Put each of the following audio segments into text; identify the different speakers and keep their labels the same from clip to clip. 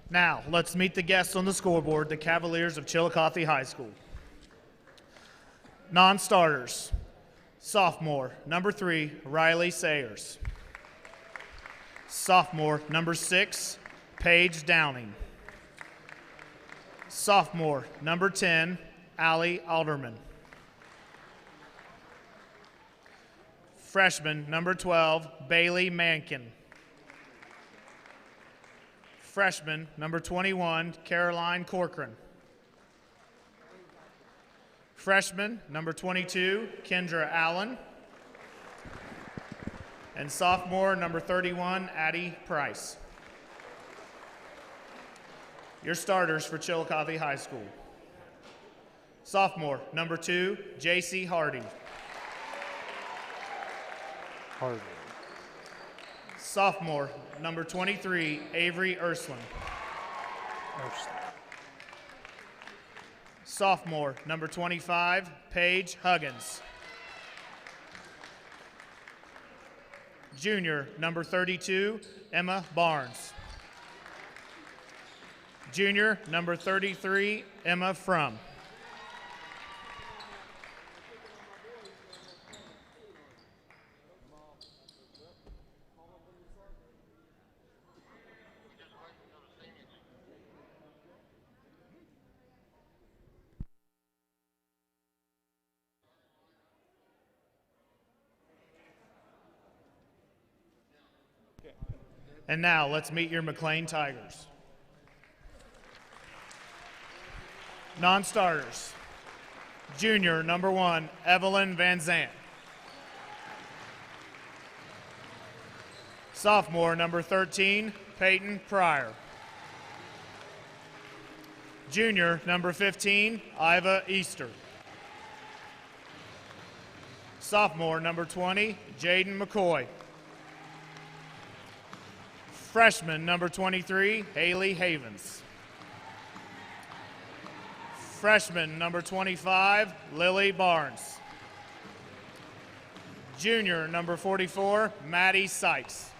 Speaker 1: Now, let's meet the guests on the scoreboard, the Cavaliers of Chillicothe High School. Non-starters, sophomore, number 3, Riley Sayers. Sophomore, number 6, Paige Downing. Sophomore, number 10, Allie Alderman. Freshman, number 12, Bailey Mankin. Freshman, number 21, Caroline Corcoran. Freshman, number 22, Kendra Allen. And sophomore, number 31, Addie Price. Your starters for Chillicothe High School. Sophomore, number 2, J.C. Hardy. Sophomore, number 23, Avery Ursland. Sophomore, number 25, Paige Huggins. Junior, number 32, Emma Barnes. Junior, number 33, Emma Frum. And now, let's meet your McClain Tigers. Non-starters. Junior, number 1, Evelyn Van Zandt. Sophomore, number 13, Peyton Pryor. Junior, number 15, Iva Easter. Sophomore, number 20, Jaden McCoy. Freshman, number 23, Haley Havens. Freshman, number 25, Lily Barnes. Junior, number 44, Maddie Sykes.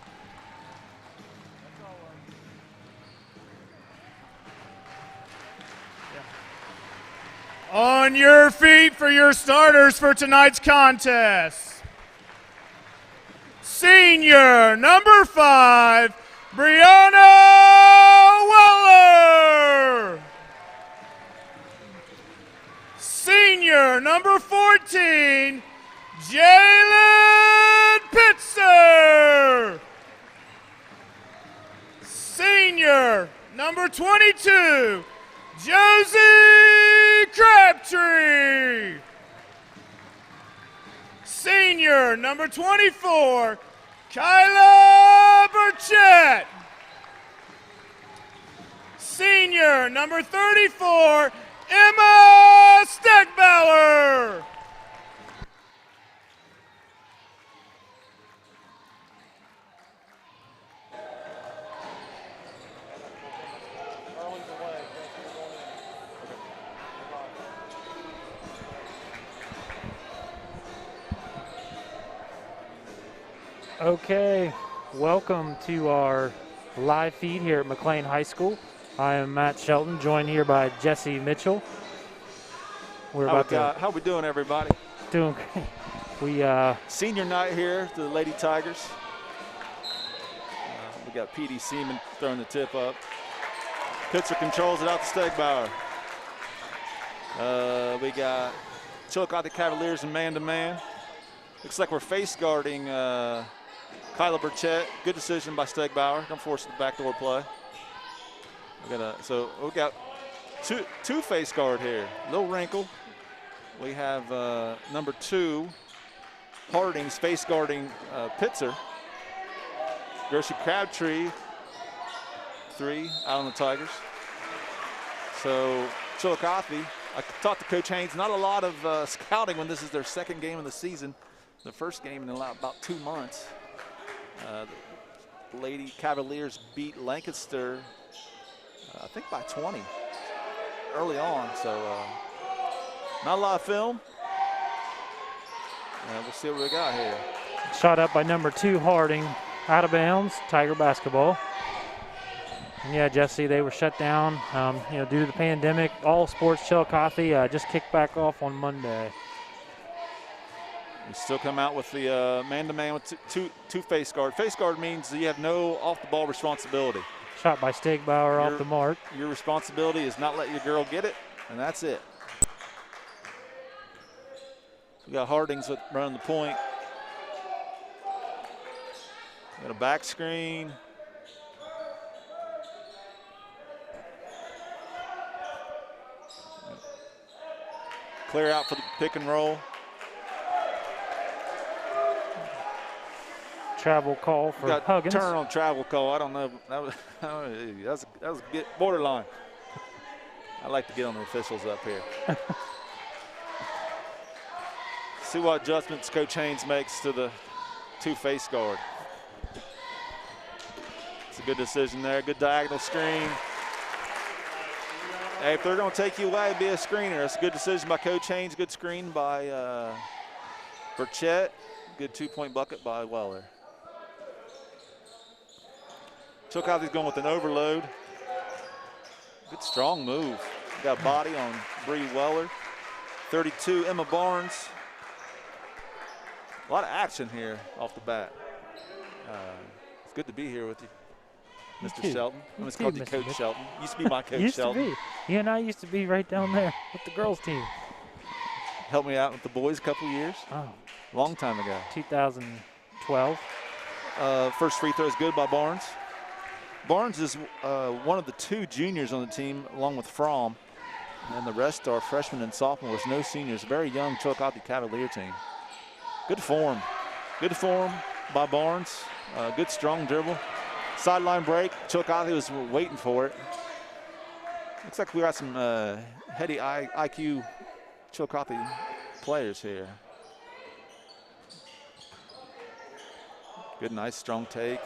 Speaker 1: On your feet for your starters for tonight's contest. Senior, number 5, Brianna Weller. Senior, number 14, Jalen Pitzer. Senior, number 22, Josie Crabtree. Senior, number 24, Kyla Burchett. Senior, number 34, Emma Steckbauer.
Speaker 2: Okay, welcome to our live feed here at McClain High School. I am Matt Shelton, joined here by Jesse Mitchell.
Speaker 3: How we doing, everybody?
Speaker 2: Doing great.
Speaker 3: Senior night here to the Lady Tigers. We got P.D. Seaman throwing the tip up. Pitzer controls it out to Stegbauer. We got Chillicothe Cavaliers and man-to-man. Looks like we're face guarding Kyla Burchett. Good decision by Stegbauer. Don't force the backdoor play. We got two face guard here. Little wrinkle. We have number 2, Harding's face guarding Pitzer. Gershie Crabtree, 3 out on the Tigers. So Chillicothe, I talked to Coach Haynes, not a lot of scouting when this is their second game of the season. The first game in about 2 months. The Lady Cavaliers beat Lancaster, I think by 20 early on. So not a lot of film. We'll see what we got here.
Speaker 2: Shot up by number 2, Harding, out of bounds, Tiger basketball. And yeah, Jesse, they were shut down, due to the pandemic. All sports Chillicothe just kicked back off on Monday.
Speaker 3: We still come out with the man-to-man with two face guard. Face guard means that you have no off-the-ball responsibility.
Speaker 2: Shot by Stegbauer off the mark.
Speaker 3: Your responsibility is not let your girl get it, and that's it. We got Hardings running the point. Got a back screen. Clear out for the pick and roll.
Speaker 2: Travel call for Huggins.
Speaker 3: Turn on travel call. I don't know. That was a bit borderline. I like to get on the officials up here. See what adjustments Coach Haynes makes to the two face guard. It's a good decision there. Good diagonal screen. Hey, if they're going to take you away, be a screener. It's a good decision by Coach Haynes. Good screen by Burchett. Good two-point bucket by Weller. Chillicothe's going with an overload. Good strong move. Got a body on Bree Weller. 32, Emma Barnes. A lot of action here off the bat. It's good to be here with you, Mr. Shelton. I'm just called you Coach Shelton. Used to be my Coach Shelton.
Speaker 2: Used to be. You and I used to be right down there with the girls team.
Speaker 3: Helped me out with the boys a couple years.
Speaker 2: Oh.
Speaker 3: Long time ago.
Speaker 2: 2012.
Speaker 3: First free throw is good by Barnes. Barnes is one of the two juniors on the team, along with Fromm. And the rest are freshmen and sophomores, no seniors. Very young Chillicothe Cavalier team. Good form. Good form by Barnes. Good strong dribble. Sideline break. Chillicothe was waiting for it. Looks like we got some heady IQ Chillicothe players here. Good, nice, strong take.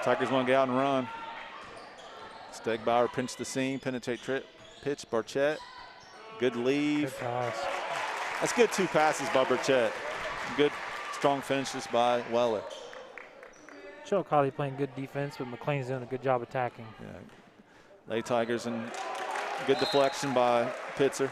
Speaker 3: Tigers want to get out and run. Stegbauer pinched the seam, penetrate trip, pitch, Burchett. Good leave.
Speaker 2: Good pass.
Speaker 3: That's good two passes by Burchett. Good, strong finishes by Weller.
Speaker 2: Chillicothe playing good defense, but McClain's doing a good job attacking.
Speaker 3: Yeah. Lady Tigers and good deflection by Pitzer.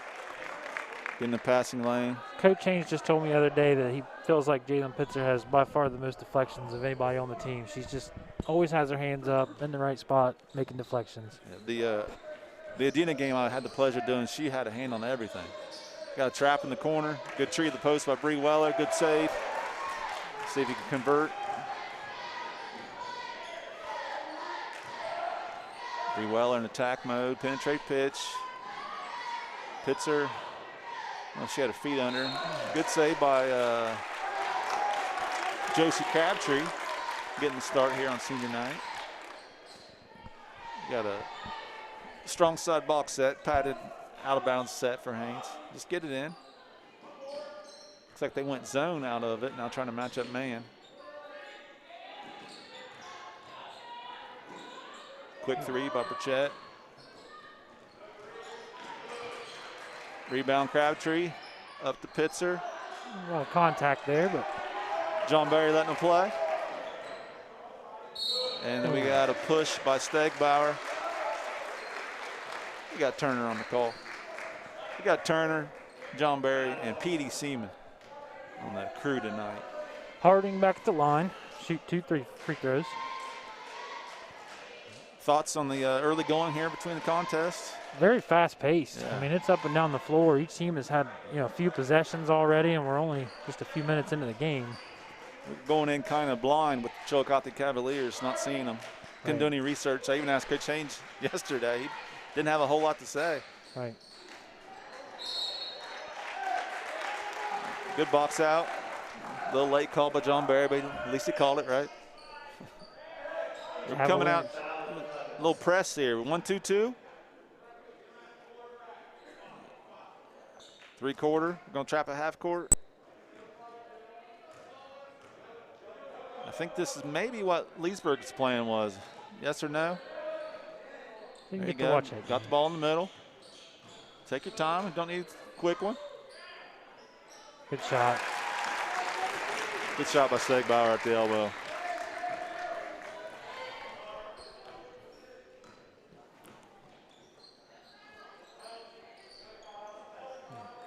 Speaker 3: In the passing lane.
Speaker 2: Coach Haynes just told me the other day that he feels like Jalen Pitzer has by far the most deflections of anybody on the team. She's just always has her hands up in the right spot, making deflections.
Speaker 3: Yeah, the Adena game I had the pleasure of doing, she had a hand on everything. Got a trap in the corner. Good tree of the post by Bree Weller. Good save. See if he can convert. Bree Weller in attack mode. Penetrate pitch. Pitzer. Well, she had her feet under. Good save by Josie Crabtree, getting the start here on senior night. Got a strong side box set, padded out of bounds set for Haynes. Just get it in. Looks like they went zone out of it, now trying to match up man. Quick three by Burchett. Rebound Crabtree, up to Pitzer.
Speaker 2: A lot of contact there, but
Speaker 3: John Barry letting him play. And then we got a push by Stegbauer. We got Turner on the call. We got Turner, John Barry, and Petey Seaman on the crew tonight.
Speaker 2: Harding back at the line, shoot 2 free throws.
Speaker 3: Thoughts on the early going here between the contests?
Speaker 2: Very fast paced.
Speaker 3: Yeah.
Speaker 2: I mean, it's up and down the floor. Each team has had a few possessions already, and we're only just a few minutes into the game.
Speaker 3: We're going in kind of blind with the Chillicothe Cavaliers, not seeing them. Couldn't do any research. I even asked Coach Haynes yesterday. He didn't have a whole lot to say.
Speaker 2: Right.
Speaker 3: Good box out. A little late call by John Barry, but at least he called it right. We're coming out. A little press here. 1-2-2. 3-quarter. We're going to trap a half court. I think this is maybe what Leesburg's plan was. Yes or no?
Speaker 2: You
Speaker 3: There
Speaker 2: get
Speaker 3: you
Speaker 2: to
Speaker 3: go.
Speaker 2: watch it.
Speaker 3: Got the ball in the middle. Take your time. Don't need a quick one.
Speaker 2: Good shot.
Speaker 3: Good shot by Stegbauer at the elbow.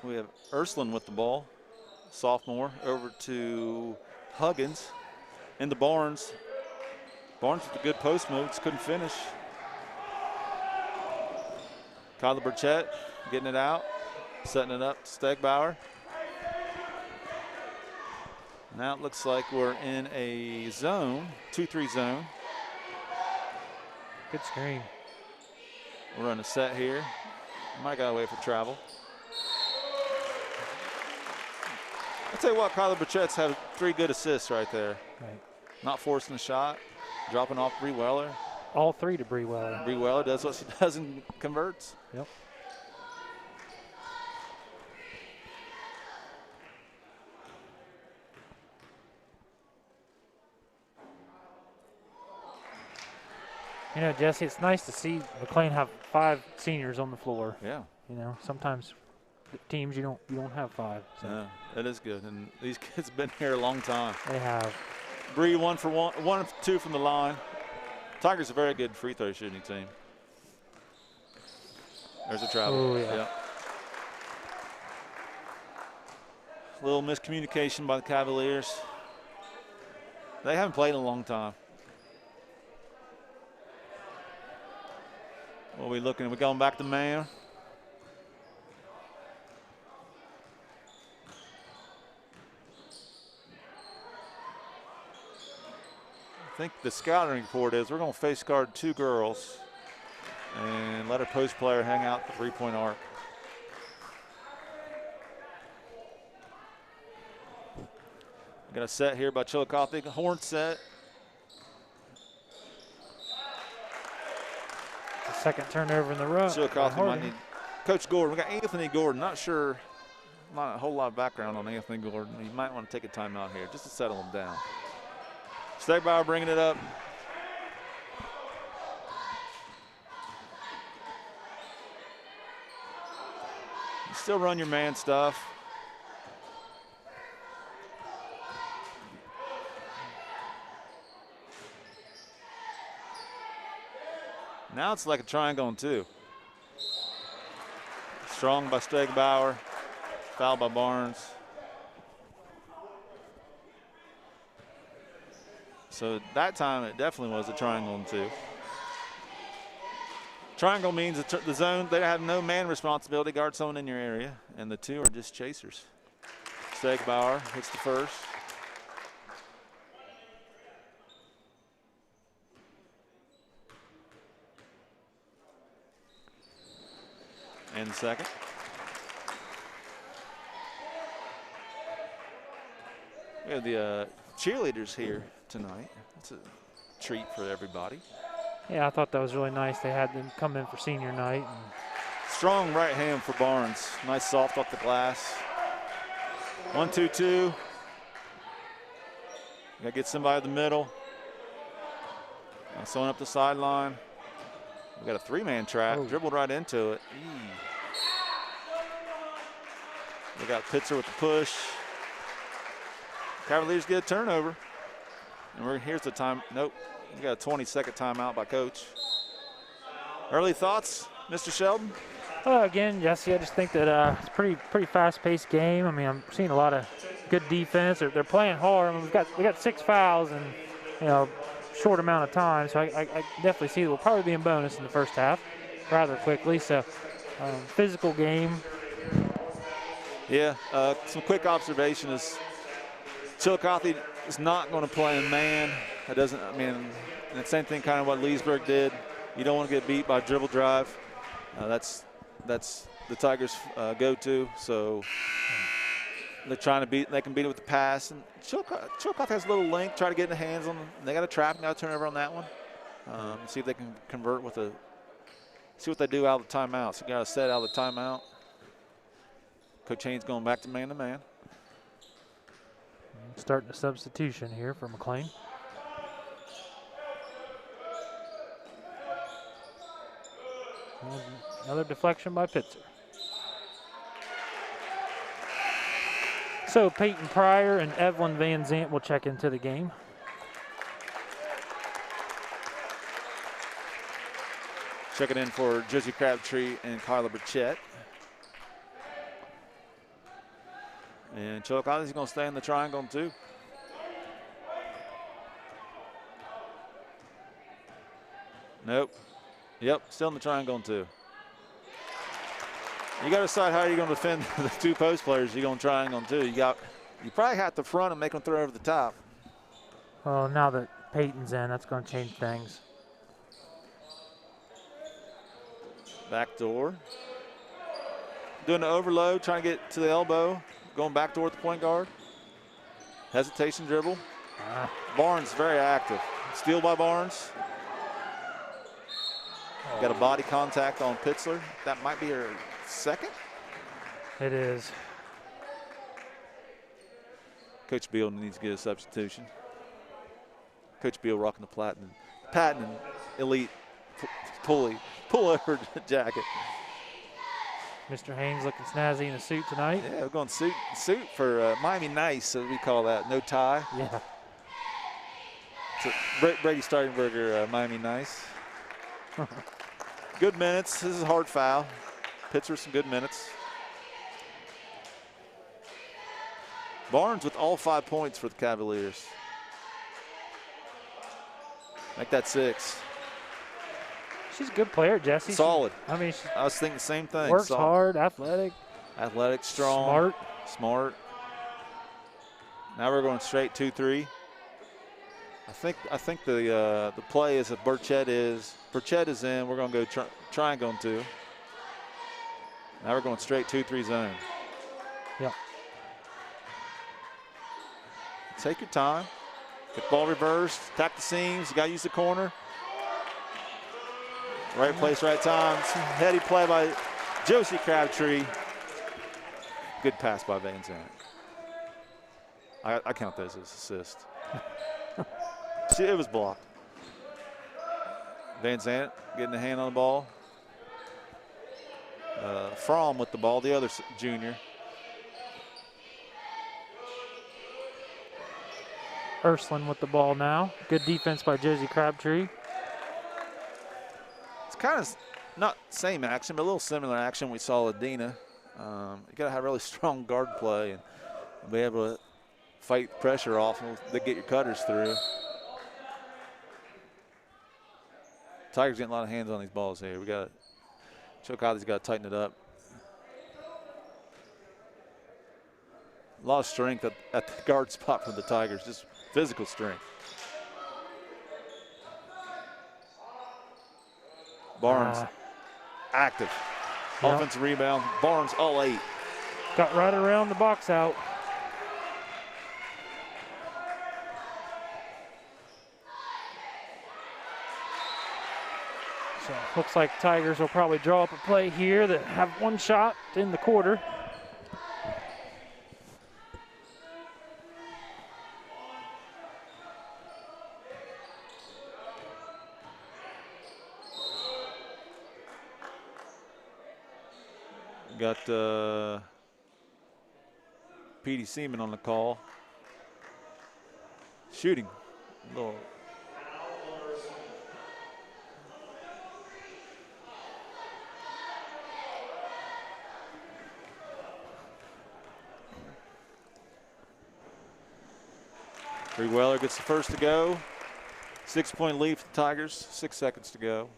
Speaker 3: We have Ursuline with the ball, sophomore, over to Huggins. Into Barnes. Barnes with a good post move, just couldn't finish. Kyler Burchett getting it out, setting it up to Stegbauer. Now it looks like we're in a zone, 2-3 zone.
Speaker 2: Good screen.
Speaker 3: We're on a set here. Might got away for travel. I'll tell you what, Kyler Burchett's had 3 good assists right there.
Speaker 2: Right.
Speaker 3: Not forcing a shot, dropping off Bree Weller.
Speaker 2: All 3 to Bree Weller.
Speaker 3: Bree Weller does what she does and converts.
Speaker 2: Yep. You know, Jesse, it's nice to see McClain have 5 seniors on the floor.
Speaker 3: Yeah.
Speaker 2: You know, sometimes teams you don't have 5. So.
Speaker 3: Yeah, that is good. And these kids have been here a long time.
Speaker 2: They have.
Speaker 3: Bree 1 for 1 of 2 from the line. Tigers a very good free throw shooting team. There's a travel.
Speaker 2: Oh, yeah.
Speaker 3: Yep. Little miscommunication by the Cavaliers. They haven't played in a long time. What are we looking at? We're going back to man. I think the scouting report is we're going to face guard 2 girls and let our post player hang out the 3-point arc. Got a set here by Chillicothe. Horn set.
Speaker 2: The second turnover in the row.
Speaker 3: Chillicothe might need Coach Gordon. We got Anthony Gordon. Not sure, not a whole lot of background on Anthony Gordon. You might want to take a timeout here just to settle him down. Stegbauer bringing it up. You still run your man stuff. Now it's like a triangle on 2. Strong by Stegbauer, foul by Barnes. So that time it definitely was a triangle on 2. Triangle means the zone, they have no man responsibility, guard someone in your area, and the 2 are just chasers. Stegbauer hits the first. And the second. We have the cheerleaders here tonight. It's a treat for everybody.
Speaker 2: Yeah, I thought that was really nice. They had them come in for senior night. And
Speaker 3: strong right hand for Barnes. Nice soft off the glass. 1-2-2. Got to get somebody in the middle. Someone up the sideline. We got a 3-man trap.
Speaker 2: Oh.
Speaker 3: Dribbled right into it. We got Pitzer with the push. Cavaliers get a turnover. And here's the time. Nope. We got a 20-second timeout by Coach. Early thoughts, Mr. Sheldon?
Speaker 2: Again, Jesse, I just think that it's a pretty fast-paced game. I mean, I'm seeing a lot of good defense. They're playing hard. I mean, we got 6 fouls in short amount of time. So I definitely see that we'll probably be in bonus in the first half rather quickly. So physical game.
Speaker 3: Yeah, some quick observation is Chillicothe is not going to play in man. That doesn't, I mean, and the same thing kind of what Leesburg did. You don't want to get beat by dribble drive. That's the Tigers' go-to. So they're trying to beat. They can beat it with the pass. And Chillicothe has a little length. Try to get in the hands on them. They got a trap. Got a turnover on that one. See if they can convert with a. See what they do out of the timeout. So got a set out of the timeout. Coach Haynes going back to man-to-man.
Speaker 2: Starting a substitution here for McClain. Another deflection by Pitzer. So Peyton Pryor and Evelyn Van Zant will check into the game.
Speaker 3: Checking in for Josie Crabtree and Kyla Burchett. And Chillicothe is going to stay in the triangle too. Nope. Yep, still in the triangle too. You got to decide how you're going to defend the two post players. You're going to triangle too. You probably have to front and make them throw over the top.
Speaker 2: Well, now that Peyton's in, that's going to change things.
Speaker 3: Back door. Doing the overload, trying to get to the elbow. Going back door with the point guard. Hesitation dribble. Barnes very active. Steal by Barnes. Got a body contact on Pitzler. That might be her second.
Speaker 2: It is.
Speaker 3: Coach Beal needs to get a substitution. Coach Beal rocking the patent elite pullover jacket.
Speaker 2: Mr. Haynes looking snazzy in a suit tonight.
Speaker 3: Yeah, we're going suit for Miami Nice, as we call that. No tie.
Speaker 2: Yeah.
Speaker 3: It's a Brady Starkenberger Miami Nice. Good minutes. This is a hard foul. Pitzer some good minutes. Barnes with all 5 points for the Cavaliers. Make that 6.
Speaker 2: She's a good player, Jesse.
Speaker 3: Solid.
Speaker 2: I mean,
Speaker 3: I was thinking the same thing.
Speaker 2: Works
Speaker 3: Solid.
Speaker 2: hard, athletic.
Speaker 3: Athletic, strong. Smart. Now we're going straight 2-3. I think the play is that Burchett is in. We're going to go triangle on 2. Now we're going straight 2-3 zone.
Speaker 2: Yeah.
Speaker 3: Take your time. Get the ball reversed. Attack the seams. You got to use the corner. Right place, right time. Heady play by Josie Crabtree. Good pass by Van Zandt. I count those as assist. See, it was blocked. Van Zandt getting a hand on the ball. Fromm with the ball, the other junior.
Speaker 2: Ursuline with the ball now. Good defense by Josie Crabtree.
Speaker 3: It's kind of not same action, but a little similar action we saw with Dina. You got to have really strong guard play and be able to fight pressure off and they get your cutters through. Tigers getting a lot of hands on these balls here. Chillicothe's got to tighten it up. A lot of strength at the guard spot for the Tigers, just physical strength. Barnes, active. Yep. Offensive rebound. Barnes, all 8.
Speaker 2: Got right around the box out. So looks like Tigers will probably draw up a play here that have one shot in the quarter.
Speaker 3: Got Petey Seaman on the call. Shooting. Little. Bree Weller gets the first to go. 6-point lead for the Tigers. 6 seconds to go.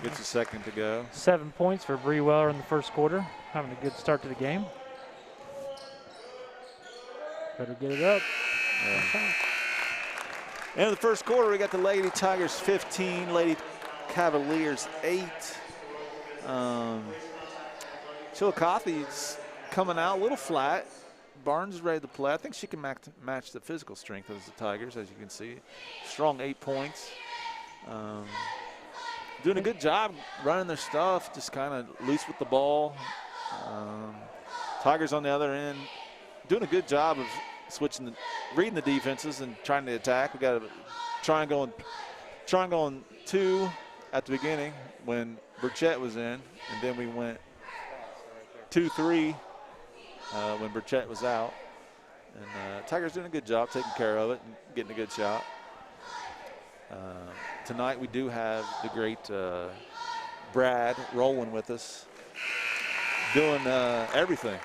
Speaker 3: Gets a second to go.
Speaker 2: 7 points for Bree Weller in the first quarter. Having a good start to the game. Better get it up.
Speaker 3: Yeah. End of the first quarter, we got the Lady Tigers 15, Lady Cavaliers 8. Chillicothe's coming out a little flat. Barnes is ready to play. I think she can match the physical strength of the Tigers, as you can see. Strong 8 points. Doing a good job running their stuff, just kind of loose with the ball. Tigers on the other end doing a good job of reading the defenses and trying to attack. We got a triangle and 2 at the beginning when Burchett was in, and then we went 2-3 when Burchett was out. And Tigers doing a good job taking care of it and getting a good shot. Tonight we do have the great Brad rolling with us, doing everything.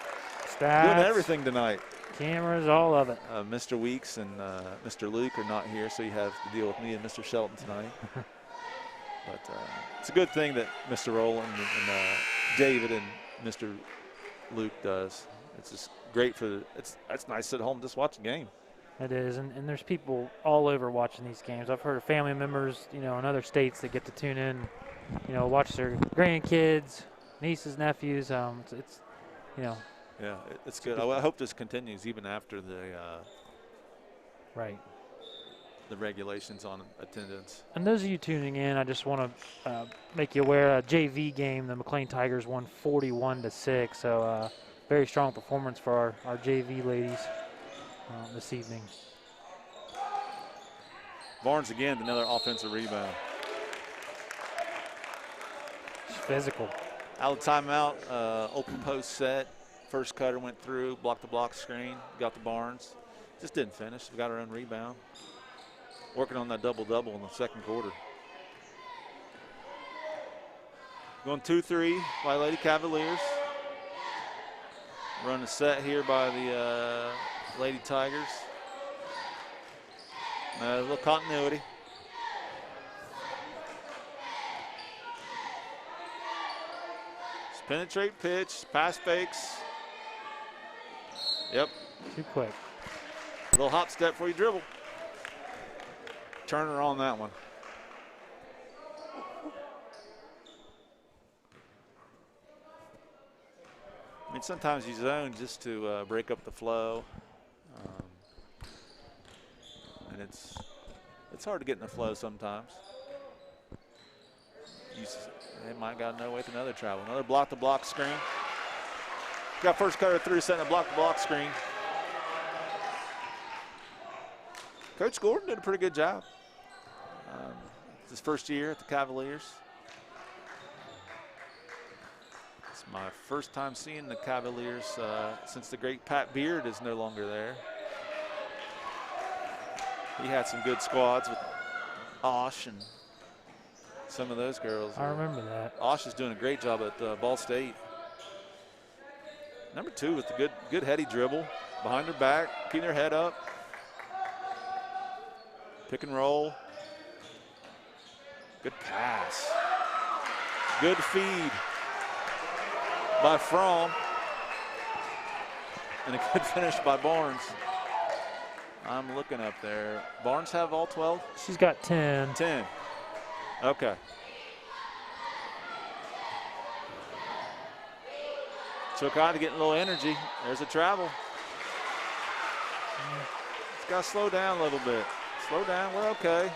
Speaker 2: Stats,
Speaker 3: doing everything tonight.
Speaker 2: Cameras, all of it.
Speaker 3: Mr. Weeks and Mr. Luke are not here, so you have to deal with me and Mr. Shelton tonight. But it's a good thing that Mr. Rowland and David and Mr. Luke does. It's just great it's nice to sit home and just watch a game.
Speaker 2: It is, and there's people all over watching these games. I've heard of family members, in other states that get to tune in, watch their grandkids, nieces, nephews. It's
Speaker 3: Yeah, it's good. I hope this continues even after the the regulations on attendance.
Speaker 2: And those of you tuning in, I just want to make you aware, a JV game, the McClain Tigers won 41-6. So very strong performance for our JV ladies this evening.
Speaker 3: Barnes again, another offensive rebound.
Speaker 2: It's physical.
Speaker 3: Out of timeout, open post set. First cutter went through, blocked the block screen, got the Barnes. Just didn't finish. We got our own rebound. Working on that double-double in the second quarter. Going 2-3 by Lady Cavaliers. Run a set here by the Lady Tigers. A little continuity. Penetrate pitch, pass fakes. Yep.
Speaker 2: Too quick.
Speaker 3: Little hop step before you dribble. Turner on that one. I mean, sometimes you zone just to break up the flow. And it's hard to get in the flow sometimes. They might got no way to another travel. Another block-to-block screen. Got first cutter through, setting a block-to-block screen. Coach Gordon did a pretty good job. It's his first year at the Cavaliers. It's my first time seeing the Cavaliers since the great Pat Beard is no longer there. He had some good squads with Osh and some of those girls.
Speaker 2: I remember that.
Speaker 3: Osh is doing a great job at Ball State. Number 2 with the good heady dribble. Behind her back, keeping her head up. Pick and roll. Good pass. Good feed by Fromm. And a good finish by Barnes. I'm looking up there. Barnes have all 12?
Speaker 2: She's got 10.
Speaker 3: 10. Okay. Chillicothe getting a little energy. There's a travel. It's got to slow down a little bit. Slow down, we're okay.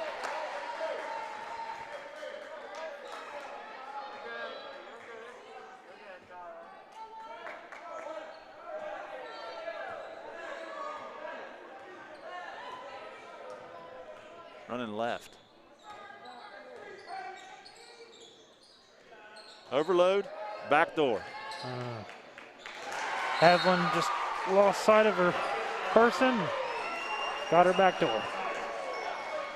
Speaker 3: Running left. Overload, back door.
Speaker 2: Evelyn just lost sight of her person, got her back door.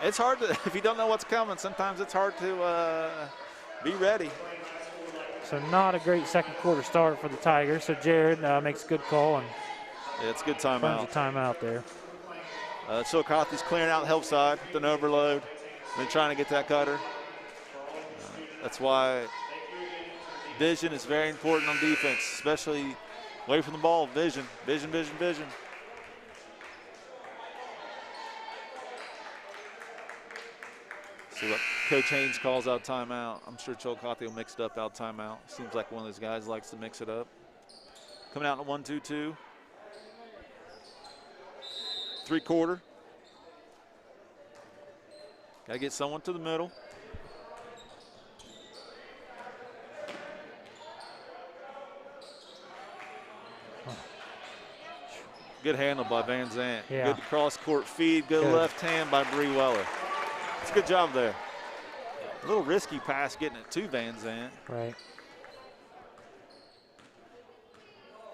Speaker 3: It's hard to, if you don't know what's coming, sometimes it's hard to be ready.
Speaker 2: So not a great second quarter start for the Tigers. So Jared makes a good call and
Speaker 3: it's a good timeout.
Speaker 2: A timeout there.
Speaker 3: Chillicothe's clearing out the help side with an overload. They're trying to get that cutter. That's why vision is very important on defense, especially away from the ball. Vision, vision, vision, vision. See what Coach Haynes calls out timeout. I'm sure Chillicothe will mix it up out timeout. Seems like one of those guys likes to mix it up. Coming out in a 1-2-2. 3-quarter. Got to get someone to the middle. Good handle by Van Zant.
Speaker 2: Yeah.
Speaker 3: Good cross-court feed. Good left hand by Bree Weller. It's a good job there. A little risky pass getting it to Van Zant.
Speaker 2: Right.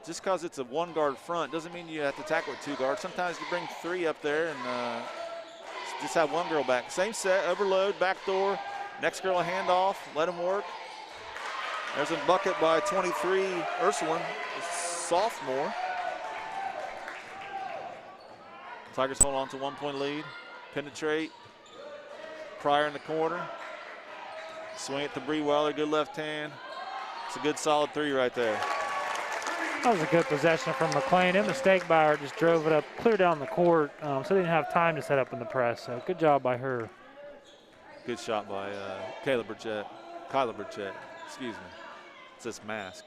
Speaker 3: Just because it's a one-guard front doesn't mean you have to tackle with 2 guards. Sometimes you bring 3 up there and just have one girl back. Same set, overload, back door. Next girl a handoff, let him work. There's a bucket by 23, Ursuline, a sophomore. Tigers hold on to 1-point lead. Penetrate. Pryor in the corner. Swing it to Breweller, good left hand. It's a good solid three right there.
Speaker 2: That was a good possession from McClain. And the Stegbauer just drove it up clear down the court, so they didn't have time to set up in the press. So good job by her.
Speaker 3: Good shot by Kyla Burchett, excuse me. It says mask.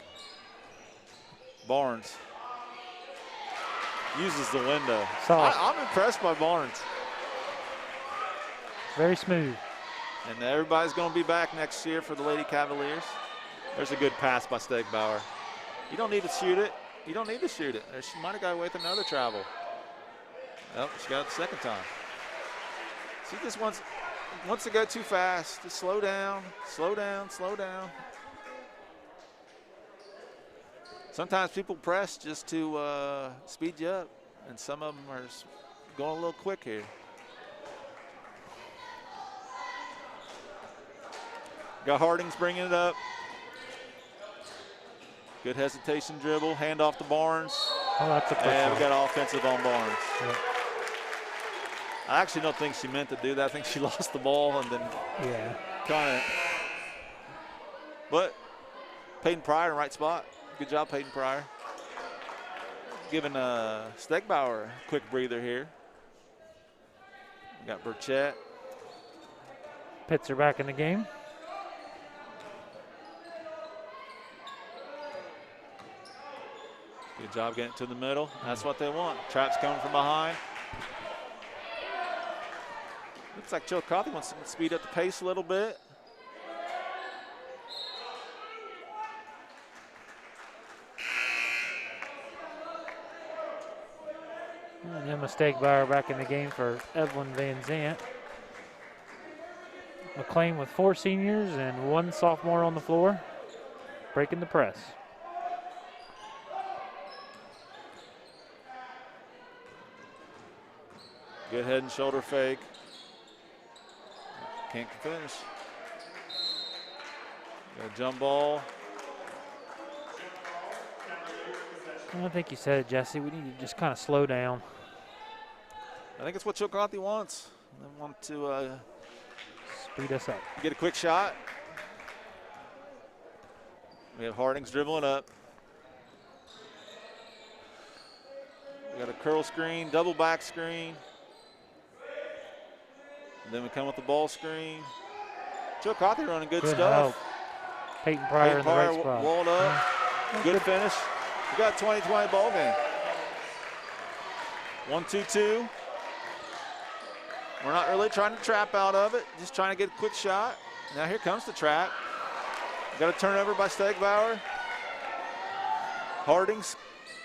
Speaker 3: Barnes uses the window. I'm impressed by Barnes.
Speaker 2: Very smooth. And
Speaker 3: everybody's going to be back next year for the Lady Cavaliers. There's a good pass by Stegbauer. You don't need to shoot it. You don't need to shoot it. She might have got away with another travel. Oh, she got it the second time. She just wants to go too fast. Just slow down, slow down, slow down. Sometimes people press just to speed you up, and some of them are going a little quick here. Got Hardings bringing it up. Good hesitation dribble, hand off to Barnes.
Speaker 2: Oh, that's a quick
Speaker 3: and
Speaker 2: one.
Speaker 3: we got offensive on Barnes.
Speaker 2: Yeah.
Speaker 3: I actually don't think she meant to do that. I think she lost the ball and then kind of. But Peyton Pryor in the right spot. Good job, Peyton Pryor. Giving Stegbauer a quick breather here. We got Burchett.
Speaker 2: Pitts are back in the game.
Speaker 3: Good job getting to the middle. That's what they want. Trap's coming from behind. Looks like Chillicothe wants to speed up the pace a little bit.
Speaker 2: And Emma Stegbauer back in the game for Evelyn Van Zant. McClain with 4 seniors and 1 sophomore on the floor, breaking the press.
Speaker 3: Good head and shoulder fake. Can't finish. Got a jump ball.
Speaker 2: I think you said it, Jesse. We need to just kind of slow down.
Speaker 3: I think it's what Chillicothe wants. They want to
Speaker 2: speed us up.
Speaker 3: Get a quick shot. We have Hardings dribbling up. We got a curl screen, double back screen. And then we come with the ball screen. Chillicothe running good stuff.
Speaker 2: Help. Peyton Pryor in the right spot.
Speaker 3: Walled up. Good finish. We got a 20-20 ball game. 1-2-2. We're not really trying to trap out of it, just trying to get a quick shot. Now here comes the trap. We got a turnover by Stegbauer. Hardings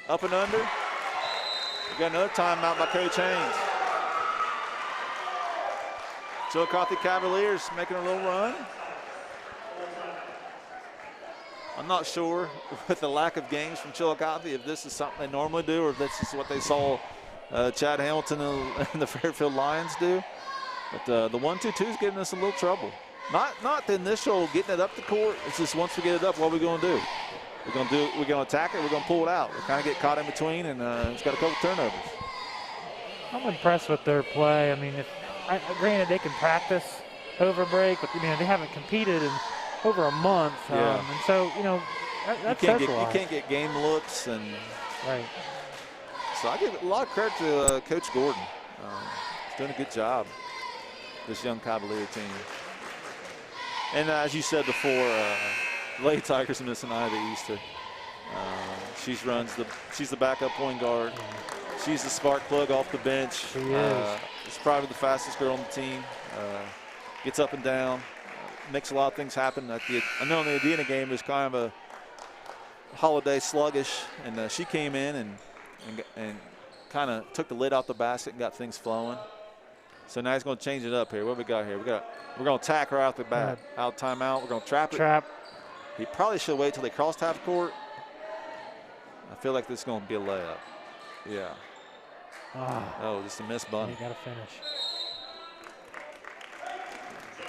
Speaker 3: up and under. We got another timeout by Coach Haynes. Chillicothe Cavaliers making a little run. I'm not sure with the lack of games from Chillicothe if this is something they normally do or if this is what they saw Chad Hamilton and the Fairfield Lions do. But the 1-2-2 is giving us a little trouble. Not the initial getting it up the court. It's just once we get it up, what are we going to do? We're going to attack it. We're going to pull it out. We kind of get caught in between, and it's got a couple turnovers.
Speaker 2: I'm impressed with their play. I mean, granted they can practice over break, but they haven't competed in over a month, and so that says a lot.
Speaker 3: You can't get game looks, and
Speaker 2: right.
Speaker 3: So I give a lot of credit to Coach Gordon. He's doing a good job. This young Cavalier team, and as you said before, Lady Tigers are missing Ivy Easter. She's the backup point guard. She's the spark plug off the bench.
Speaker 2: She is.
Speaker 3: She's probably the fastest girl on the team. Gets up and down. Makes a lot of things happen. I know in the Adena game there's kind of a holiday sluggish, and she came in and kind of took the lid off the basket and got things flowing. So now he's going to change it up here. What we got here? We're going to attack her out the bat. Out timeout. We're going to trap it. He probably should wait till they cross half court. I feel like this is going to be a layup. Yeah. Oh, just a missed bunny.
Speaker 2: You got to finish.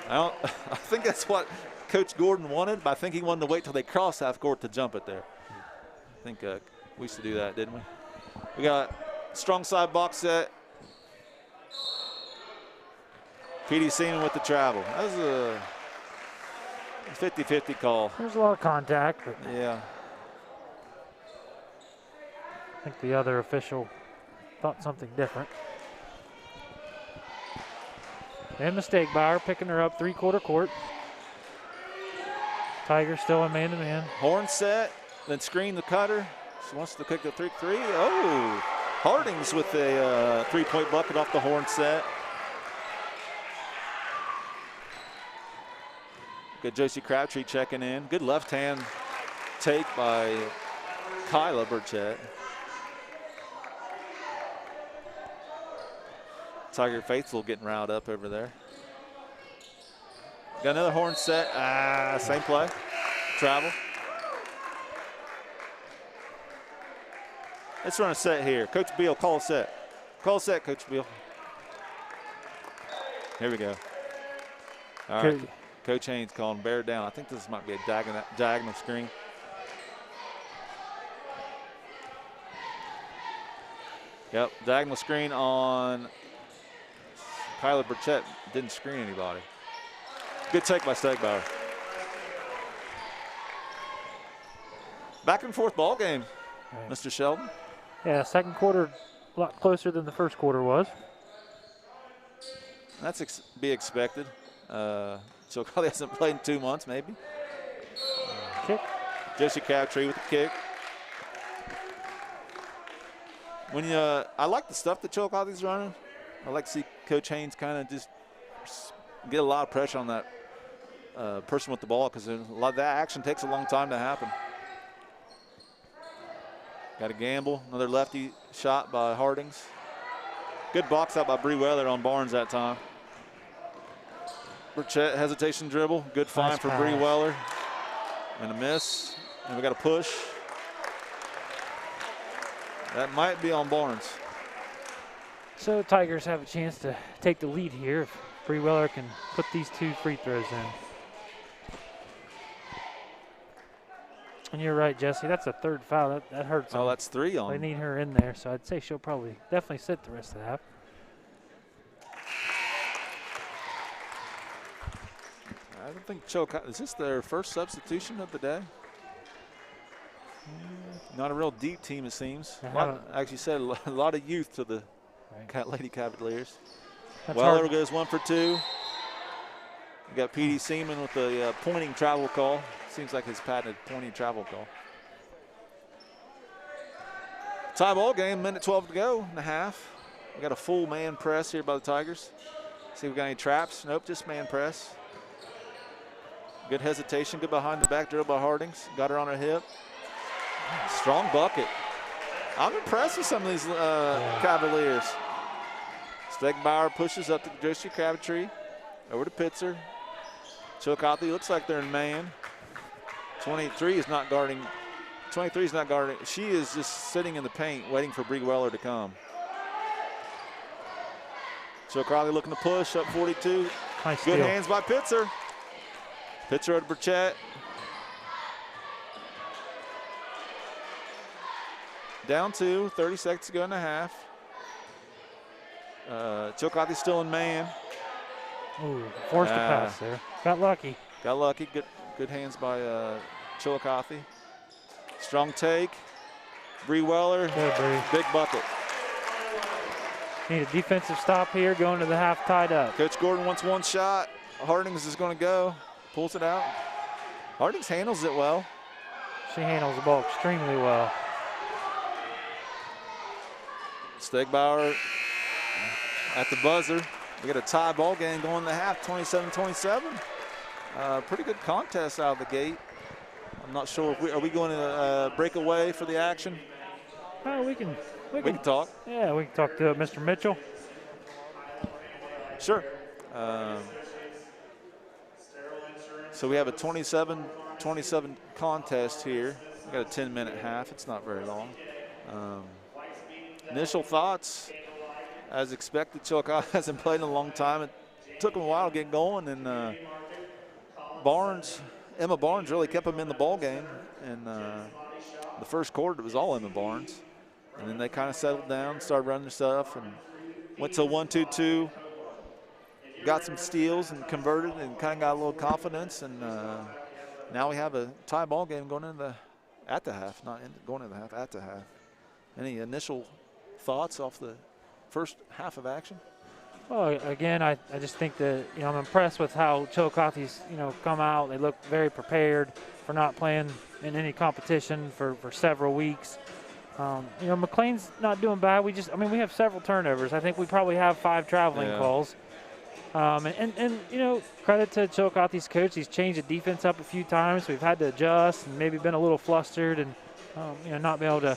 Speaker 3: I think that's what Coach Gordon wanted, but I think he wanted to wait till they crossed half court to jump it there. I think we used to do that, didn't we? We got strong side box set. P.D. Seaman with the travel. That was a 50-50 call.
Speaker 2: There's a lot of contact, but
Speaker 3: Yeah.
Speaker 2: I think the other official thought something different. And the Stegbauer picking her up 3/4 court. Tigers still in man-to-man.
Speaker 3: Horn set, then screen the cutter. She wants to kick the 3-3. Oh, Hardings with a 3-point bucket off the horn set. Good Josie Crabtree checking in. Good left hand take by Kyla Burchett. Tiger Faithful getting riled up over there. Got another horn set. Same play. Travel. Let's run a set here. Coach Beal, call a set. Call a set, Coach Beal. Here we go. All right. Coach Haynes calling bear down. I think this might be a diagonal screen. Yep, diagonal screen on Kyla Burchett. Didn't screen anybody. Good take by Stegbauer. Back and forth ball game, right. Mr. Sheldon.
Speaker 2: Yeah, second quarter a lot closer than the first quarter was.
Speaker 3: That's be expected. Chillicothe hasn't played in 2 months, maybe.
Speaker 2: Kick.
Speaker 3: Josie Crabtree with the kick. When I like the stuff that Chillicothe's running. I like to see Coach Haynes kind of just get a lot of pressure on that person with the ball because a lot of that action takes a long time to happen. Got a gamble, another lefty shot by Hardings. Good box out by Bree Weller on Barnes that time. Burchett, hesitation dribble. Good find
Speaker 2: nice
Speaker 3: for
Speaker 2: pass.
Speaker 3: Bree Weller. And a miss. And we got a push. That might be on Barnes.
Speaker 2: So Tigers have a chance to take the lead here if Bree Weller can put these 2 free throws in. And you're right, Jesse. That's a third foul. That hurts.
Speaker 3: Oh, that's 3 on.
Speaker 2: They need her in there, so I'd say she'll probably definitely sit the rest of the half.
Speaker 3: I don't think Chillicothe, is this their first substitution of the day? Not a real deep team, it seems. Actually said a lot of youth to the Lady Cavaliers. Weller goes 1 for 2. We got P.D. Seaman with the pointing travel call. Seems like his patented pointing travel call. Tie ball game, minute 12 to go in the half. We got a full man press here by the Tigers. See if we got any traps. Nope, just man press. Good hesitation, good behind the back drill by Hardings. Got her on her hip. Strong bucket. I'm impressed with some of these Cavaliers. Stegbauer pushes up to Josie Crabtree. Over to Pitzer. Chillicothe looks like they're in man. 23 is not guarding. 23 is not guarding. She is just sitting in the paint waiting for Bree Weller to come. Chillicothe looking to push up 42.
Speaker 2: Nice
Speaker 3: Good
Speaker 2: steal.
Speaker 3: hands by Pitzer. Pitzer over to Burchett. Down 2, 30 seconds to go in the half. Chillicothe still in man.
Speaker 2: Ooh, forced a pass there. Got lucky.
Speaker 3: Got lucky. Good hands by Chillicothe. Strong take. Bree Weller.
Speaker 2: Good, Bree.
Speaker 3: Big bucket.
Speaker 2: Need a defensive stop here, going to the half tied up.
Speaker 3: Coach Gordon wants 1 shot. Hardings is going to go. Pulls it out. Hardings handles it well.
Speaker 2: She handles the ball extremely well.
Speaker 3: Stegbauer at the buzzer. We got a tie ball game going in the half, 27-27. Pretty good contest out of the gate. I'm not sure if are we going to break away for the action?
Speaker 2: Oh, we can
Speaker 3: talk.
Speaker 2: Yeah, we can talk to Mr. Mitchell.
Speaker 3: Sure. So we have a 27-27 contest here. We got a 10-minute half. It's not very long. Initial thoughts, as expected, Chillicothe hasn't played in a long time. It took them a while to get going, and Emma Barnes really kept them in the ball game. And the first quarter, it was all Emma Barnes. And then they kind of settled down, started running their stuff, and went to 1-2-2. Got some steals and converted and kind of got a little confidence. And now we have a tie ball game going at the half, going into the half, at the half. Any initial thoughts off the first half of action?
Speaker 2: Well, again, I just think that, I'm impressed with how Chillicothe's, come out. They look very prepared for not playing in any competition for several weeks. McClain's not doing bad. We have several turnovers. I think we probably have 5 traveling calls. Credit to Chillicothe's coach. He's changed the defense up a few times. We've had to adjust and maybe been a little flustered and, not be able to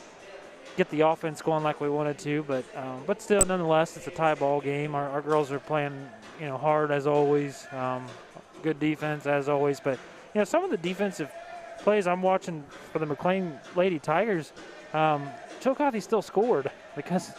Speaker 2: get the offense going like we wanted to. But still, nonetheless, it's a tie ball game. Our girls are playing, hard as always. Good defense as always. But, some of the defensive plays I'm watching for the McClain Lady Tigers, Chillicothe still scored because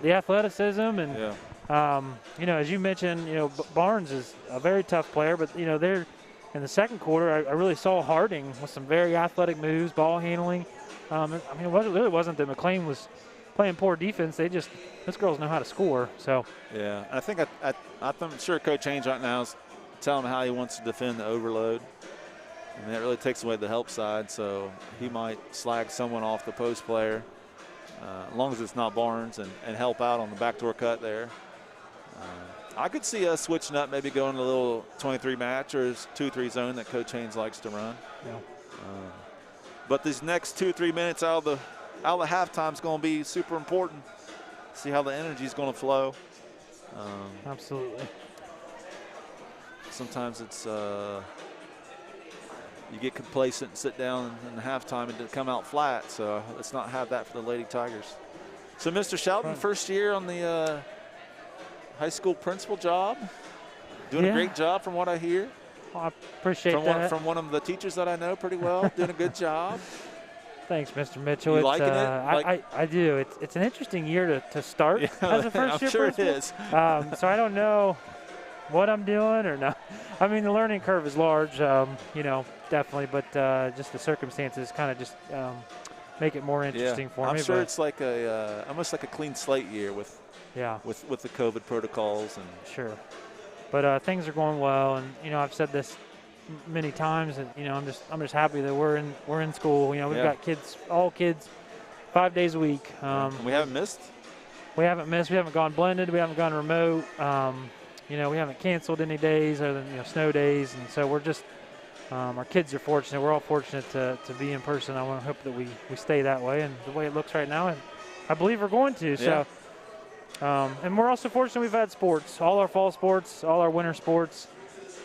Speaker 2: the athleticism and as you mentioned, Barnes is a very tough player, but they're in the second quarter. I really saw Harding with some very athletic moves, ball handling. It really wasn't that McClain was playing poor defense. Those girls know how to score. So
Speaker 3: yeah, I think I'm sure Coach Haynes right now is telling him how he wants to defend the overload. That really takes away the help side, so he might slag someone off the post player, as long as it's not Barnes, and help out on the backdoor cut there. I could see us switching up, maybe going a little 23 match or 2-3 zone that Coach Haynes likes to run.
Speaker 2: Yeah.
Speaker 3: But these next 2-3 minutes out of the halftime is going to be super important. See how the energy is going to flow.
Speaker 2: Absolutely.
Speaker 3: Sometimes it's you get complacent and sit down in the halftime and come out flat. So let's not have that for the Lady Tigers. So Mr. Shelton, first year on the high school principal job, doing a great job from what I hear.
Speaker 2: Well, I appreciate that.
Speaker 3: From one of the teachers that I know pretty well, doing a good job.
Speaker 2: Thanks, Mr. Mitchell.
Speaker 3: You liking it?
Speaker 2: I do. It's an interesting year to start as a first-year
Speaker 3: sure
Speaker 2: principal.
Speaker 3: it is.
Speaker 2: So I don't know what I'm doing or not. I mean, the learning curve is large, definitely, but just the circumstances kind of just make it more interesting for me.
Speaker 3: I'm sure it's like almost like a clean slate year with the COVID protocols and
Speaker 2: sure. But things are going well, and I've said this many times, and I'm just happy that we're in school. We've got all kids, 5 days a week.
Speaker 3: We haven't missed.
Speaker 2: We haven't missed. We haven't gone blended. We haven't gone remote. We haven't canceled any days other than snow days, and so we're just our kids are fortunate. We're all fortunate to be in person. I want to hope that we stay that way, and the way it looks right now, and I believe we're going to. So. And we're also fortunate we've had sports, all our fall sports, all our winter sports.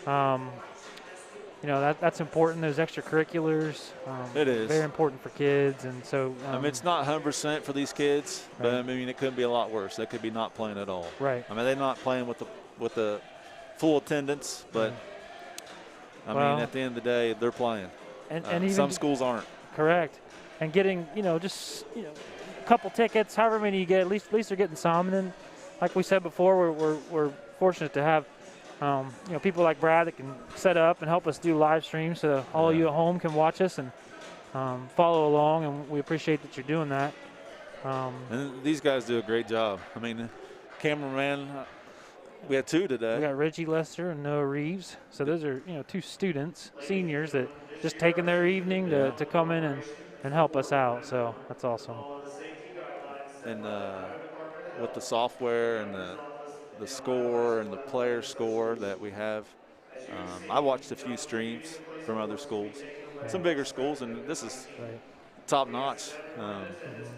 Speaker 2: That's important, those extracurriculars.
Speaker 3: It is.
Speaker 2: Very important for kids. And so.
Speaker 3: It's not 100% for these kids, but it could be a lot worse. They could be not playing at all.
Speaker 2: Right.
Speaker 3: They're not playing with the full attendance, but at the end of the day, they're playing. And even some schools aren't.
Speaker 2: Correct. And getting, couple tickets, however many you get, at least they're getting some. And then, like we said before, we're fortunate to have people like Brad that can set up and help us do live streams, so all of you at home can watch us and follow along. And we appreciate that you're doing that.
Speaker 3: And these guys do a great job. Cameraman, we had 2 today.
Speaker 2: We got Reggie Lester and Noah Reeves. So those are 2 students, seniors that just taking their evening to come in and help us out. So that's awesome.
Speaker 3: And with the software and the score and the player score that we have, I watched a few streams from other schools, some bigger schools, and this is top notch.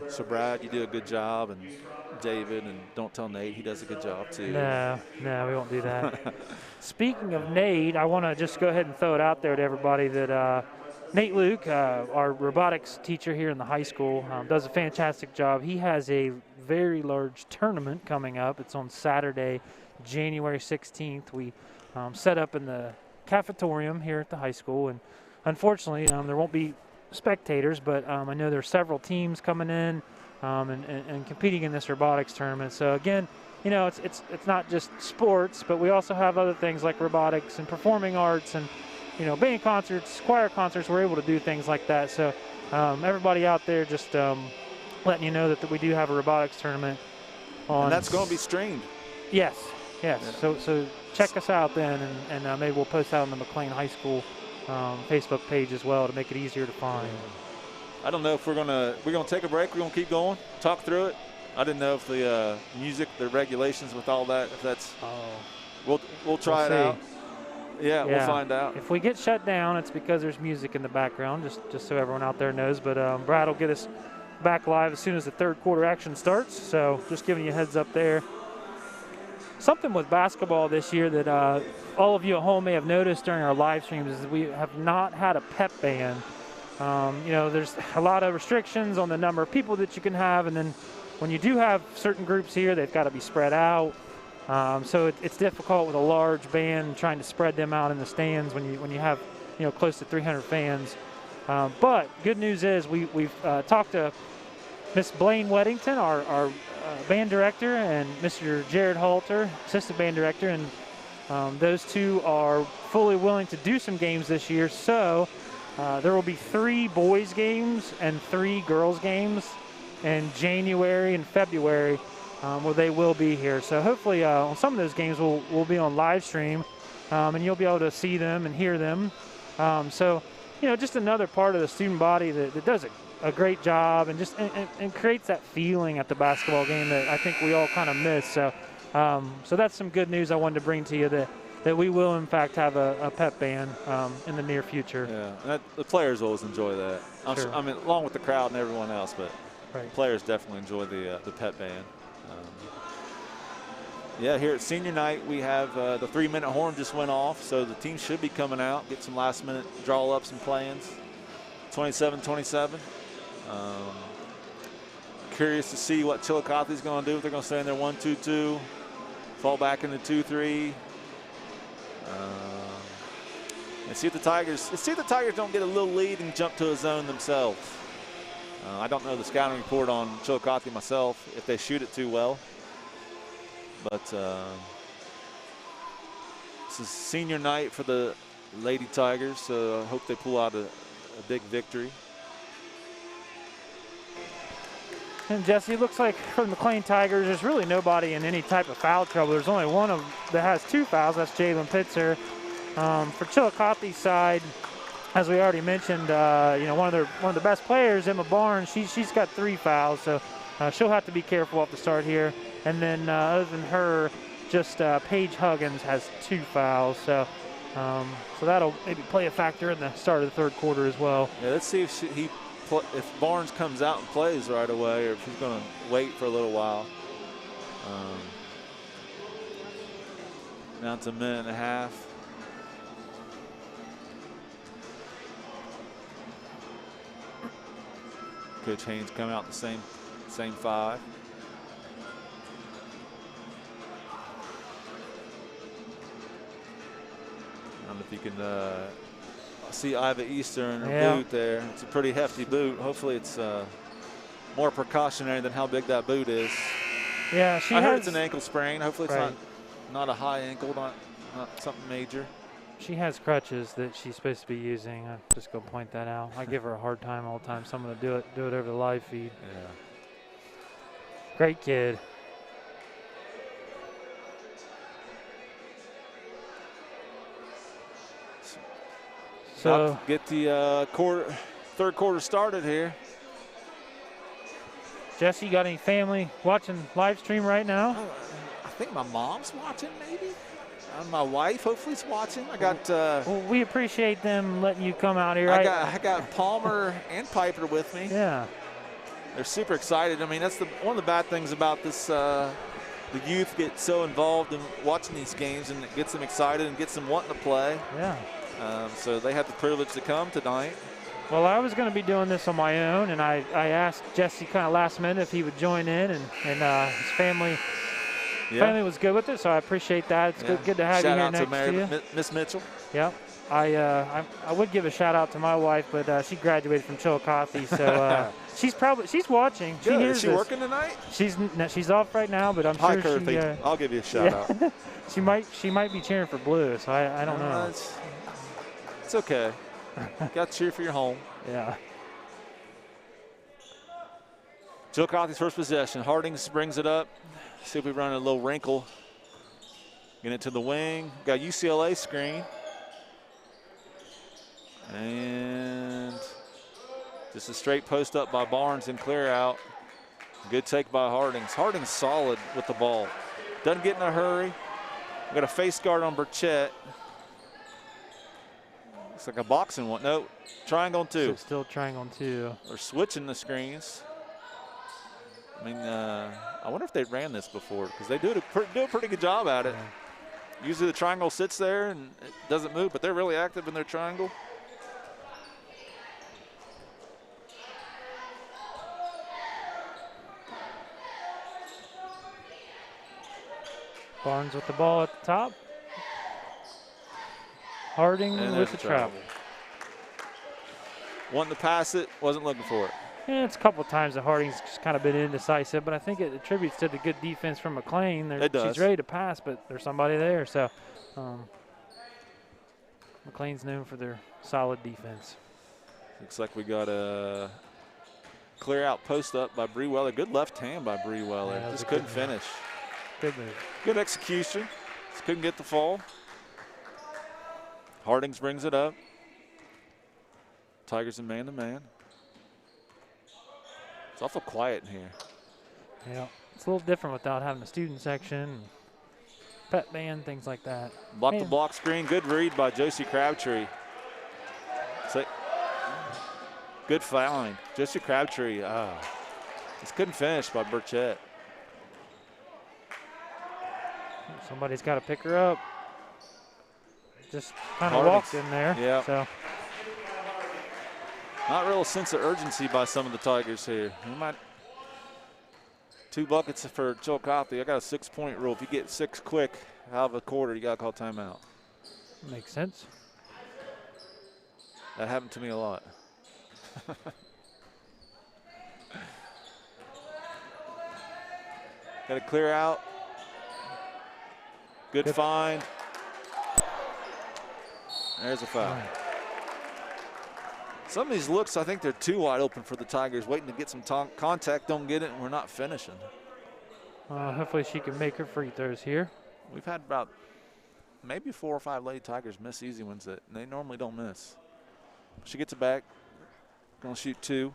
Speaker 3: So Brad, you do a good job, and David, and don't tell Nate, he does a good job too.
Speaker 2: No, we won't do that. Speaking of Nate, I want to just go ahead and throw it out there to everybody that Nate Luke, our robotics teacher here in the high school, does a fantastic job. He has a very large tournament coming up. It's on Saturday, January 16th. We set up in the cafetorium here at the high school, and unfortunately there won't be spectators, but I know there are several teams coming in and competing in this robotics tournament. So again, it's not just sports, but we also have other things like robotics and performing arts and band concerts, choir concerts, we're able to do things like that. So everybody out there, just letting you know that we do have a robotics tournament on.
Speaker 3: And that's going to be streamed.
Speaker 2: Yes.
Speaker 3: Yeah.
Speaker 2: So check us out then, and maybe we'll post that on the McClain High School Facebook page as well to make it easier to find.
Speaker 3: I don't know if we're gonna take a break. We're gonna keep going, talk through it. I didn't know if the music, the regulations with all that, if that's. We'll try it out. Yeah, we'll find out.
Speaker 2: If we get shut down, it's because there's music in the background, just so everyone out there knows. But Brad will get us back live as soon as the third quarter action starts. So just giving you a heads up there. Something with basketball this year that all of you at home may have noticed during our live streams is we have not had a pep band. There's a lot of restrictions on the number of people that you can have, and then when you do have certain groups here, they've got to be spread out. So it's difficult with a large band trying to spread them out in the stands when you have close to 300 fans. But good news is we've talked to Miss Blaine Weddington, our band director, and Mr. Jared Halter, assistant band director, and those two are fully willing to do some games this year. So there will be 3 boys games and 3 girls games in January and February where they will be here. So hopefully on some of those games we'll be on live stream, and you'll be able to see them and hear them. So just another part of the student body that does a great job and just and creates that feeling at the basketball game that I think we all kind of miss. So so that's some good news I wanted to bring to you, that we will in fact have a pep band in the near future.
Speaker 3: Yeah, and the players always enjoy that.
Speaker 2: Sure.
Speaker 3: I mean, along with the crowd and everyone else, but
Speaker 2: right.
Speaker 3: Players definitely enjoy the pep band. Yeah, here at senior night we have the 3-minute horn just went off, so the team should be coming out, get some last-minute draw-ups and plans. 27-27. Curious to see what Chillicothe is going to do. If they're going to stay in their 1-2-2, fall back into 2-3, and see if the Tigers don't get a little lead and jump to a zone themselves. I don't know the scouting report on Chillicothe myself if they shoot it too well, but this is senior night for the Lady Tigers, so I hope they pull out a big victory.
Speaker 2: And Jesse, it looks like for the McClain Tigers, there's really nobody in any type of foul trouble. There's only one that has 2 fouls. That's Jalen Pitzer. For Chillicothe's side, as we already mentioned, one of the best players, Emma Barnes, she's got 3 fouls, so she'll have to be careful off the start here. And then other than her, just Paige Huggins has 2 fouls. So that'll maybe play a factor in the start of the third quarter as well.
Speaker 3: Yeah, let's see if Barnes comes out and plays right away, or if he's going to wait for a little while. Now it's a minute and a half. Coach Haynes coming out in the same 5. I don't know if you can see Iva Easter in her boot there. It's a pretty hefty boot. Hopefully it's more precautionary than how big that boot is.
Speaker 2: Yeah,
Speaker 3: I heard it's an ankle sprain. Hopefully it's not a high ankle, not something major.
Speaker 2: She has crutches that she's supposed to be using. I'm just going to point that out. I give her a hard time all the time. Someone to do it over the live feed.
Speaker 3: Yeah.
Speaker 2: Great kid. So
Speaker 3: get the third quarter started here.
Speaker 2: Jesse, you got any family watching live stream right now?
Speaker 3: I think my mom's watching, maybe. My wife hopefully is watching. I got.
Speaker 2: Well, we appreciate them letting you come out here.
Speaker 3: I got Palmer and Piper with me.
Speaker 2: Yeah.
Speaker 3: They're super excited. I mean, that's one of the bad things about this. The youth get so involved in watching these games, and it gets them excited and gets them wanting to play.
Speaker 2: Yeah.
Speaker 3: So they had the privilege to come tonight.
Speaker 2: Well, I was going to be doing this on my own, and I asked Jesse kind of last minute if he would join in, and his family.
Speaker 3: Yeah.
Speaker 2: Family was good with it, so I appreciate that. It's good to have you here next to you.
Speaker 3: Miss Mitchell.
Speaker 2: Yep. I would give a shout out to my wife, but she graduated from Chillicothe, so she's watching. She hears
Speaker 3: Is she
Speaker 2: this.
Speaker 3: working tonight?
Speaker 2: She's off right now, but I'm
Speaker 3: Hi,
Speaker 2: sure
Speaker 3: Kirby. I'll give you a shout out.
Speaker 2: She might be cheering for Blue, so I don't know.
Speaker 3: It's okay. Got to cheer for your home.
Speaker 2: Yeah.
Speaker 3: Chillicothe's first possession. Hardings brings it up. See if we run a little wrinkle. Get it to the wing. Got UCLA screen. And just a straight post up by Barnes and clear out. Good take by Hardings. Hardings solid with the ball. Doesn't get in a hurry. We got a face guard on Burchett. Looks like a boxing one. No, triangle on 2.
Speaker 2: So still triangle on 2.
Speaker 3: They're switching the screens. I mean, I wonder if they ran this before because they do a pretty good job at it. Yeah. Usually the triangle sits there and it doesn't move, but they're really active in their triangle.
Speaker 2: Barnes with the ball at the top. Harding with the travel.
Speaker 3: Wanting to pass it, wasn't looking for it.
Speaker 2: Yeah, it's a couple of times that Harding's just kind of been indecisive, but I think it attributes to the good defense from McClain.
Speaker 3: It does.
Speaker 2: She's ready to pass, but there's somebody there. So McClain's known for their solid defense.
Speaker 3: Looks like we got a clear out post up by Bree Weller. Good left hand by Bree Weller.
Speaker 2: Yeah,
Speaker 3: just couldn't finish.
Speaker 2: Good move.
Speaker 3: Good execution. Just couldn't get the fall. Hardings brings it up. Tigers in man-to-man. It's awful quiet in here.
Speaker 2: Yeah, it's a little different without having a student section, pet band, things like that.
Speaker 3: Block the block screen. Good read by Josie Crabtree. Good fouling. Josie Crabtree. Just couldn't finish by Burchett.
Speaker 2: Somebody's got to pick her up. Just kind of walked in there.
Speaker 3: Yeah.
Speaker 2: So.
Speaker 3: Not real sense of urgency by some of the Tigers here. We might 2 buckets for Chillicothe. I got a 6-point rule. If you get 6 quick out of a quarter, you got to call timeout.
Speaker 2: Makes sense.
Speaker 3: That happened to me a lot. Got to clear out. Good find. There's a foul.
Speaker 2: Right.
Speaker 3: Some of these looks, I think they're too wide open for the Tigers, waiting to get some contact, don't get it, and we're not finishing.
Speaker 2: Hopefully she can make her free throws here.
Speaker 3: We've had about maybe 4 or 5 Lady Tigers miss easy ones that they normally don't miss. She gets it back. Going to shoot 2.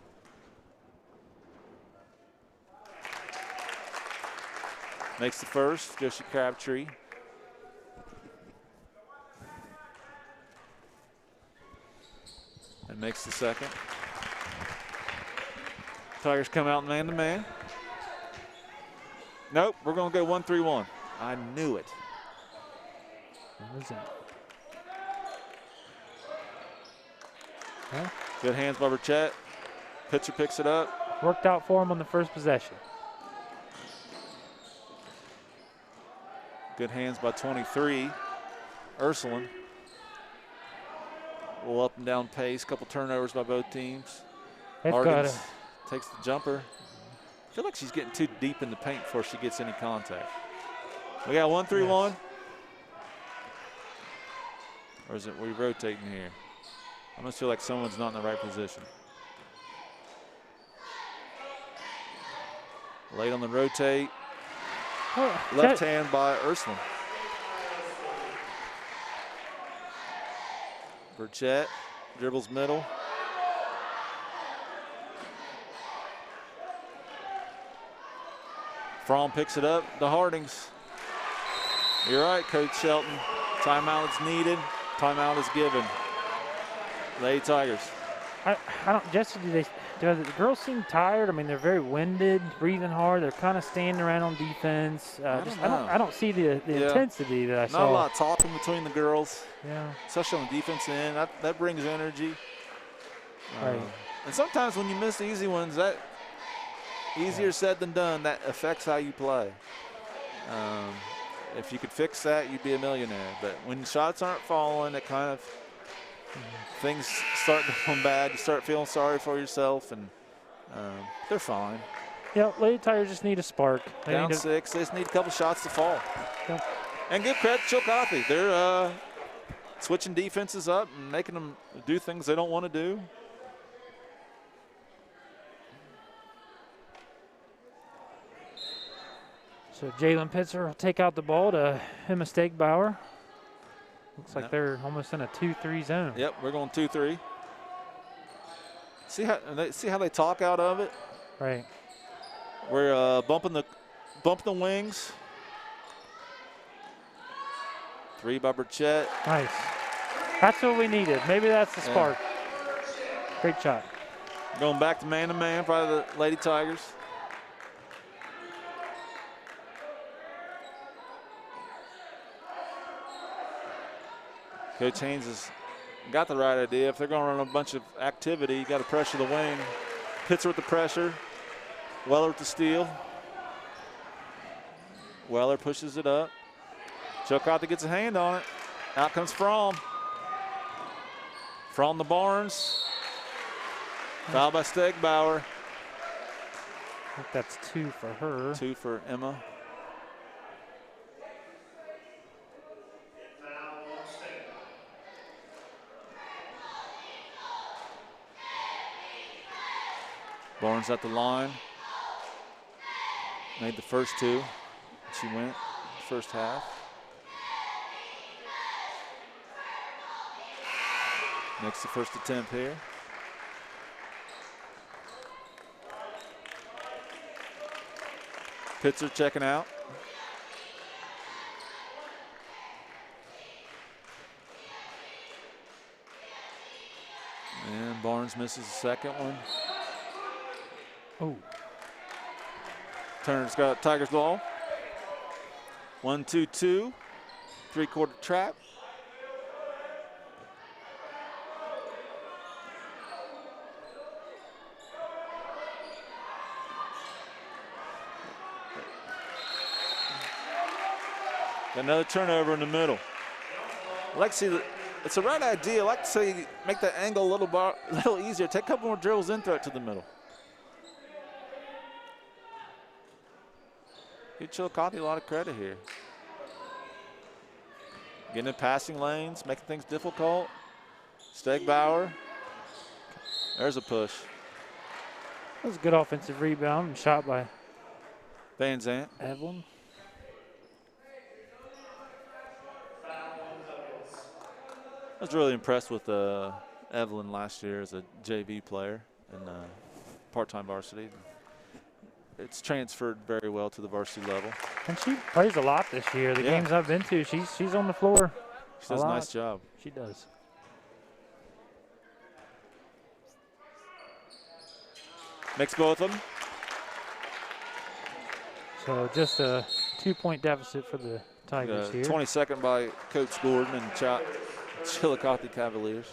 Speaker 3: Makes the first, Josie Crabtree. And makes the second. Tigers come out man-to-man. Nope, we're going to go 1-3-1. I knew it.
Speaker 2: What is that? Huh?
Speaker 3: Good hands by Burchett. Pitcher picks it up.
Speaker 2: Worked out for him on the first possession.
Speaker 3: Good hands by 23, Ursuline. A little up and down pace, couple turnovers by both teams. Hardings takes the jumper. I feel like she's getting too deep in the paint before she gets any contact. We got 1-3-1. Yes. Or is it we rotating here? I almost feel like someone's not in the right position. Late on the rotate. Left hand by Ursuline. Burchett dribbles middle. Fromm picks it up. The Hardings. You're right, Coach Shelton. Timeout is needed. Timeout is given. Lady Tigers.
Speaker 2: I don't. Jesse, do the girls seem tired? I mean, they're very winded, breathing hard. They're kind of standing around on defense. I don't see the intensity that I saw.
Speaker 3: Not a lot of talking between the girls.
Speaker 2: Yeah.
Speaker 3: Especially on the defense end. That brings energy.
Speaker 2: Right.
Speaker 3: And sometimes when you miss the easy ones, that easier said than done. That affects how you play. If you could fix that, you'd be a millionaire. But when shots aren't falling, it kind of things start going bad. You start feeling sorry for yourself, and they're fine.
Speaker 2: Yeah, Lady Tigers just need a spark.
Speaker 3: Down 6, they just need a couple shots to fall.
Speaker 2: Yeah.
Speaker 3: And give credit to Chillicothe. They're switching defenses up and making them do things they don't want to do.
Speaker 2: So Jalen Pitzer will take out the ball to Emma Stegbauer. Looks like they're almost in a 2-3 zone.
Speaker 3: Yep, we're going 2-3. See how they talk out of it?
Speaker 2: Right.
Speaker 3: We're bumping the wings. 3 by Burchett.
Speaker 2: Nice. That's what we needed. Maybe that's the spark. Great shot.
Speaker 3: Going back to man-to-man, probably the Lady Tigers. Coach Haynes has got the right idea. If they're going to run a bunch of activity, you got to pressure the wing. Pitzer with the pressure. Weller with the steal. Weller pushes it up. Chillicothe gets a hand on it. Out comes Fromm. From the Barnes. Foul by Stegbauer.
Speaker 2: I think that's 2 for her.
Speaker 3: 2 for Emma. Barnes at the line. Made the first 2. She went first half. Makes the first attempt here. Pitzer checking out. And Barnes misses the second one.
Speaker 2: Oh.
Speaker 3: Turner's got Tigers ball. 1-2-2. 3-quarter trap. Another turnover in the middle. I like to see it's the right idea. I like to see make that angle a little easier. Take a couple more drills in, throw it to the middle. Give Chillicothe a lot of credit here. Getting in passing lanes, making things difficult. Stegbauer. There's a push.
Speaker 2: That was a good offensive rebound and shot by
Speaker 3: Van Zant.
Speaker 2: Evelyn.
Speaker 3: I was really impressed with Evelyn last year as a JV player and part-time varsity. It's transferred very well to the varsity level.
Speaker 2: And she plays a lot this year. The games I've been to, she's on the floor.
Speaker 3: She does a nice job.
Speaker 2: She does.
Speaker 3: Makes both of them.
Speaker 2: So just a 2-point deficit for the Tigers here.
Speaker 3: 22nd by Coach Gordon and Chillicothe Cavaliers.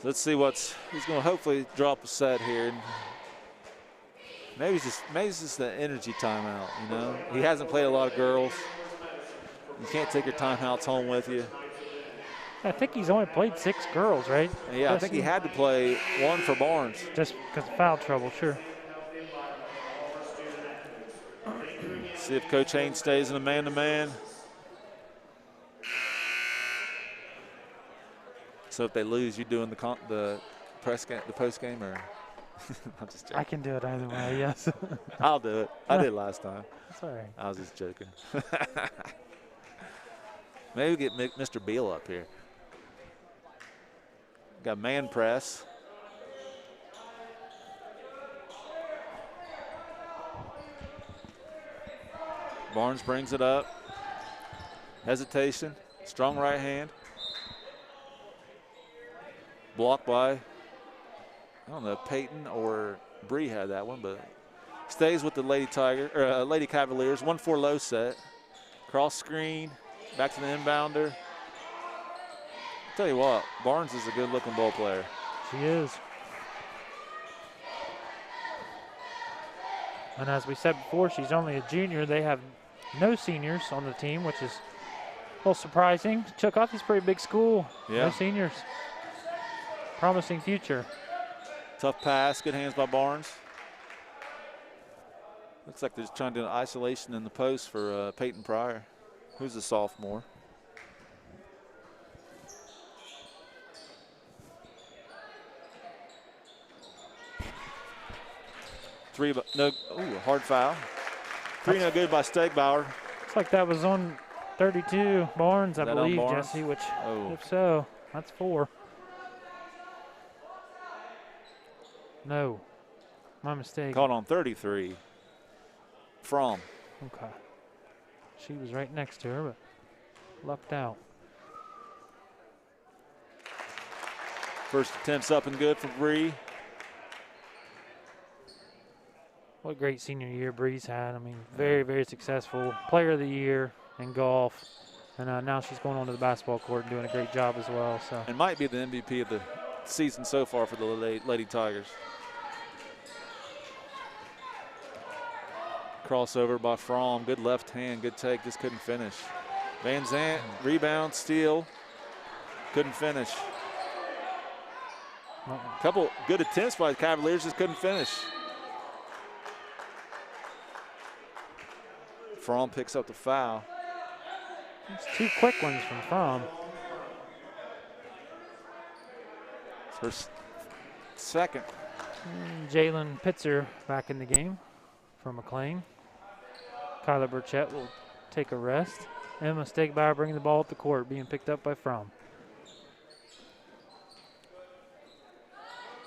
Speaker 3: Let's see he's going to hopefully drop a set here. Maybe it's just the energy timeout, you know. He hasn't played a lot of girls. You can't take your timeouts home with you.
Speaker 2: I think he's only played 6 girls, right?
Speaker 3: Yeah, I think he had to play 1 for Barnes.
Speaker 2: Just because of foul trouble, sure.
Speaker 3: See if Coach Haynes stays in a man-to-man. So if they lose, you doing the post game, or I'm just joking.
Speaker 2: I can do it either way. Yes.
Speaker 3: I'll do it. I did last time.
Speaker 2: That's all right.
Speaker 3: I was just joking. Maybe we get Mr. Beal up here. Got man press. Barnes brings it up. Hesitation. Strong right hand. Blocked by, I don't know, Peyton or Bree had that one, but stays with the Lady Cavaliers. 1-4 low set. Cross screen. Back to the inbounder. Tell you what, Barnes is a good-looking ball player.
Speaker 2: She is. And as we said before, she's only a junior. They have no seniors on the team, which is a little surprising. Chillicothe's a pretty big school.
Speaker 3: Yeah.
Speaker 2: No seniors. Promising future.
Speaker 3: Tough pass, good hands by Barnes. Looks like they're just trying to do an isolation in the post for Peyton Pryor, who's a sophomore. Three, no, ooh, hard foul. Three no good by Stegbauer.
Speaker 2: Looks like that was on 32 Barnes, I believe, Jesse, which, if so, that's 4. No, my mistake.
Speaker 3: Caught on 33. From.
Speaker 2: Okay. She was right next to her, but lucked out.
Speaker 3: First attempt's up and good for Bree.
Speaker 2: What a great senior year Bree's had. I mean, very, very successful. Player of the year in golf. And now she's going on to the basketball court and doing a great job as well. So.
Speaker 3: And might be the MVP of the season so far for the Lady Tigers. Crossover by Fromm. Good left hand, good take, just couldn't finish. Van Zant, rebound, steal. Couldn't finish. Couple good attempts by the Cavaliers, just couldn't finish. Fromm picks up the foul.
Speaker 2: It's 2 quick ones from Fromm.
Speaker 3: It's her second.
Speaker 2: Jalen Pitzer back in the game for McClain. Kyler Burchett will take a rest. Emma Stegbauer bringing the ball up the court, being picked up by Fromm.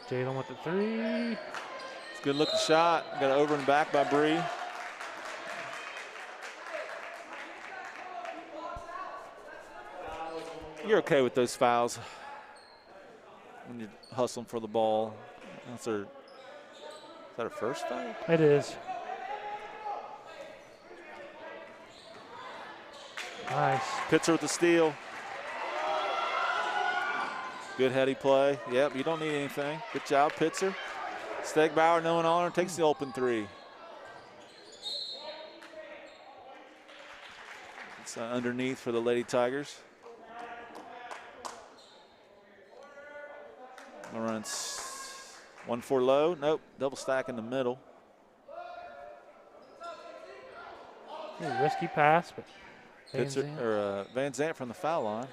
Speaker 2: Jalen with the 3.
Speaker 3: It's a good looking shot. Got it over and back by Bree. You're okay with those fouls when you're hustling for the ball. Is that her first foul?
Speaker 2: It is. Nice.
Speaker 3: Pitzer with the steal. Good heady play. Yep, you don't need anything. Good job, Pitzer. Stegbauer, no one on her, takes the open 3. It's underneath for the Lady Tigers. Runs 1-4 low. Nope, double stack in the middle.
Speaker 2: Risky pass, but
Speaker 3: Van Zant from the foul line.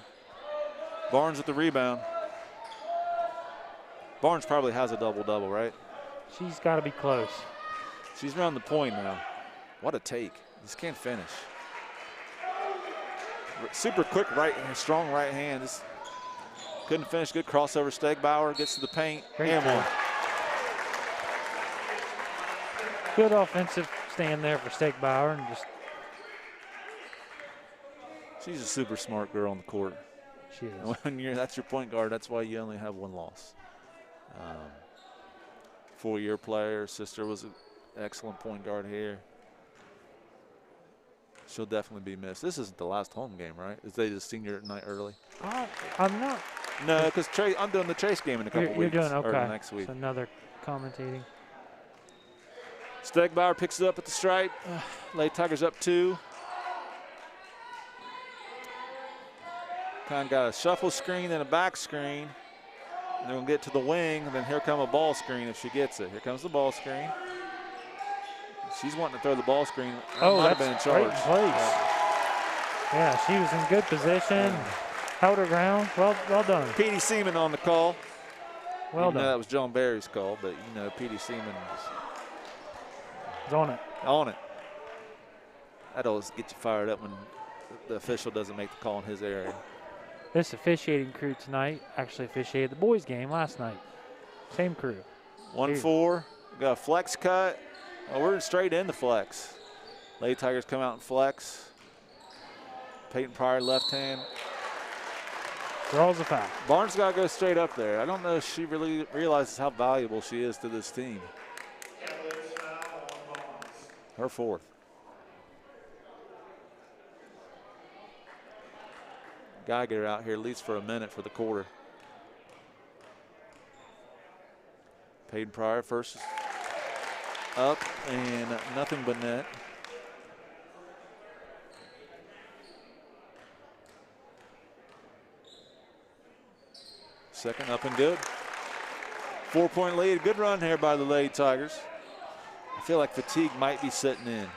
Speaker 3: Barnes with the rebound. Barnes probably has a double-double, right?
Speaker 2: She's got to be close.
Speaker 3: She's around the point now. What a take. Just can't finish. Super quick right hand, strong right hand. Just couldn't finish. Good crossover. Stegbauer gets to the paint.
Speaker 2: Great
Speaker 3: and one.
Speaker 2: Good offensive stand there for Stegbauer, and just.
Speaker 3: She's a super smart girl on the court.
Speaker 2: She is.
Speaker 3: When that's your point guard, that's why you only have 1 loss. 4-year player. Sister was an excellent point guard here. She'll definitely be missed. This isn't the last home game, right? Is they just senior night early?
Speaker 2: I'm not.
Speaker 3: No, because I'm doing the Trace game in a couple weeks.
Speaker 2: You're doing okay.
Speaker 3: Or next week.
Speaker 2: It's another commentating.
Speaker 3: Stegbauer picks it up at the stripe. Lady Tigers up 2. Kind of got a shuffle screen and a back screen. And they're going to get to the wing, and then here come a ball screen if she gets it. Here comes the ball screen. She's wanting to throw the ball screen. Might have been in charge.
Speaker 2: Great place. Yeah, she was in good position. Held her ground. Well done.
Speaker 3: Petey Seaman on the call.
Speaker 2: Well done.
Speaker 3: That was John Barry's call, but you know Petey Seaman
Speaker 2: is on it.
Speaker 3: On it. That always get you fired up when the official doesn't make the call in his area.
Speaker 2: This officiating crew tonight actually officiated the boys' game last night. Same crew.
Speaker 3: 1-4. Got a flex cut. Oh, we're straight into flex. Lady Tigers come out and flex. Peyton Pryor left hand.
Speaker 2: Draws a foul.
Speaker 3: Barnes got to go straight up there. I don't know if she really realizes how valuable she is to this team. Her 4th. Geiger out here, at least for a minute for the quarter. Peyton Pryor first up and nothing but net. Second up and good. 4-point lead. Good run here by the Lady Tigers. feel like fatigue might be setting in.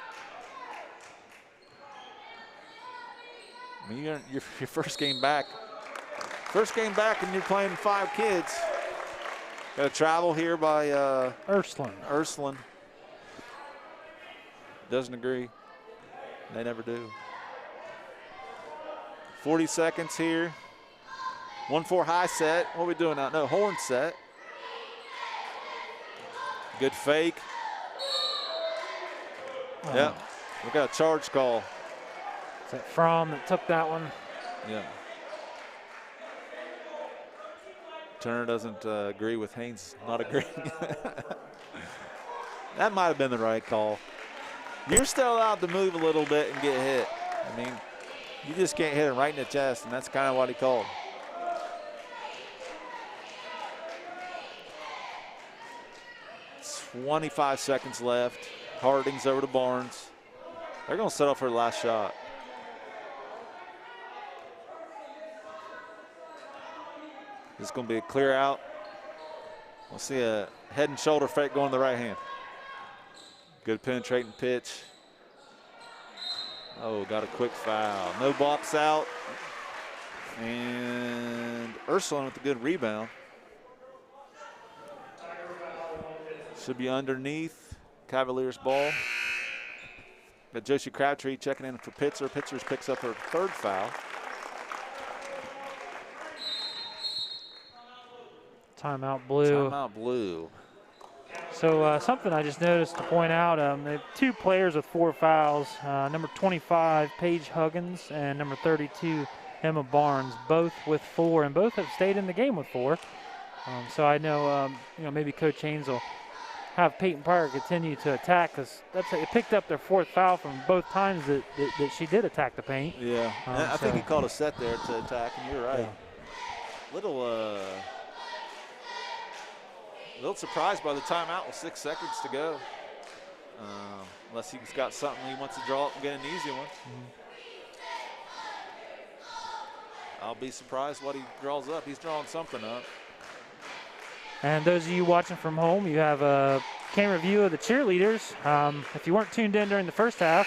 Speaker 3: I mean, you're your first game back. First game back, and you're playing 5 kids. Got to travel here by Ursuline. Doesn't agree. They never do. 40 seconds here. 1-4 high set. What are we doing now? No, horn set. Good fake.
Speaker 2: Oh.
Speaker 3: Yep. We got a charge call.
Speaker 2: Is that Fromm that took that one?
Speaker 3: Yeah. Turner doesn't agree with Haynes not agreeing. That might have been the right call. You're still allowed to move a little bit and get hit. I mean, you just can't hit him right in the chest, and that's kind of what he called. "25 seconds left. Harding's over to Barnes. They're going to settle for the last shot. This is going to be a clear out. We'll see a head and shoulder fake going to the right hand. Good penetrating pitch. Oh, got a quick foul. No box out. And Ursuline with a good rebound. Should be underneath Cavaliers ball. But Josie Crabtree checking in for Pitzer. Pitzer picks up her 3rd foul.
Speaker 2: Timeout blue.
Speaker 3: Timeout blue.
Speaker 2: So something I just noticed to point out, they have 2 players with 4 fouls. Number 25, Paige Huggins, and number 32, Emma Barnes, both with 4, and both have stayed in the game with 4. So I know, maybe Coach Haynes will have Peyton Parker continue to attack, because it picked up their 4th foul from both times that she did attack the paint.
Speaker 3: Yeah, I think he called a set there to attack, and you're right. Yeah. Little surprised by the timeout with 6 seconds to go. Unless he's got something he wants to draw up and get an easy one. I'll be surprised what he draws up. He's drawing something up.
Speaker 2: And those of you watching from home, you have a camera view of the cheerleaders. If you weren't tuned in during the first half,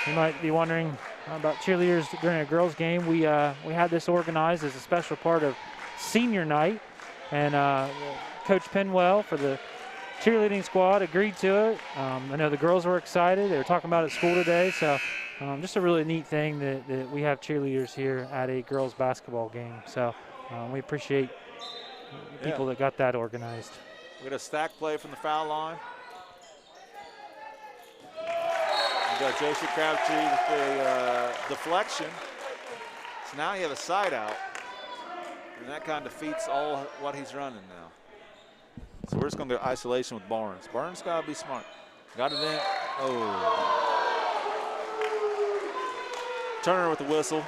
Speaker 2: you might be wondering about cheerleaders during a girls' game. We had this organized as a special part of senior night, and Coach Penwell for the cheerleading squad agreed to it. I know the girls were excited. They were talking about it at school today. So just a really neat thing that we have cheerleaders here at a girls basketball game. So we appreciate the people that got that organized.
Speaker 3: We got a stack play from the foul line. We got Josie Crabtree with the deflection. So now you have a side out. And that kind of defeats all what he's running now. So we're just going to go isolation with Barnes. Barnes got to be smart. Got it in. Oh. Turner with the whistle.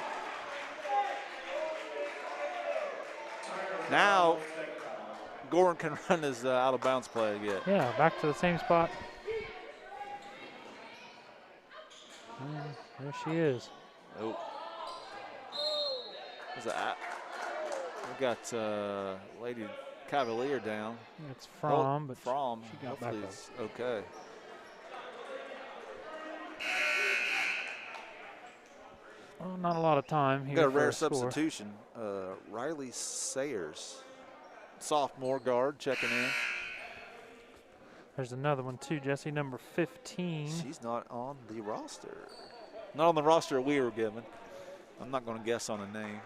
Speaker 3: Now Gordon can run his out of bounds play again.
Speaker 2: Yeah, back to the same spot. There she is.
Speaker 3: Oh. What's that? We got Lady Cavalier down.
Speaker 2: It's Fromm, but
Speaker 3: Fromm.
Speaker 2: She got back up.
Speaker 3: Okay.
Speaker 2: Well, not a lot of time here.
Speaker 3: Got a
Speaker 2: for
Speaker 3: rare
Speaker 2: score.
Speaker 3: substitution. Riley Sayers, sophomore guard, checking in.
Speaker 2: There's another one too, Jesse, number 15.
Speaker 3: She's not on the roster. Not on the roster we were given. I'm not going to guess on a name.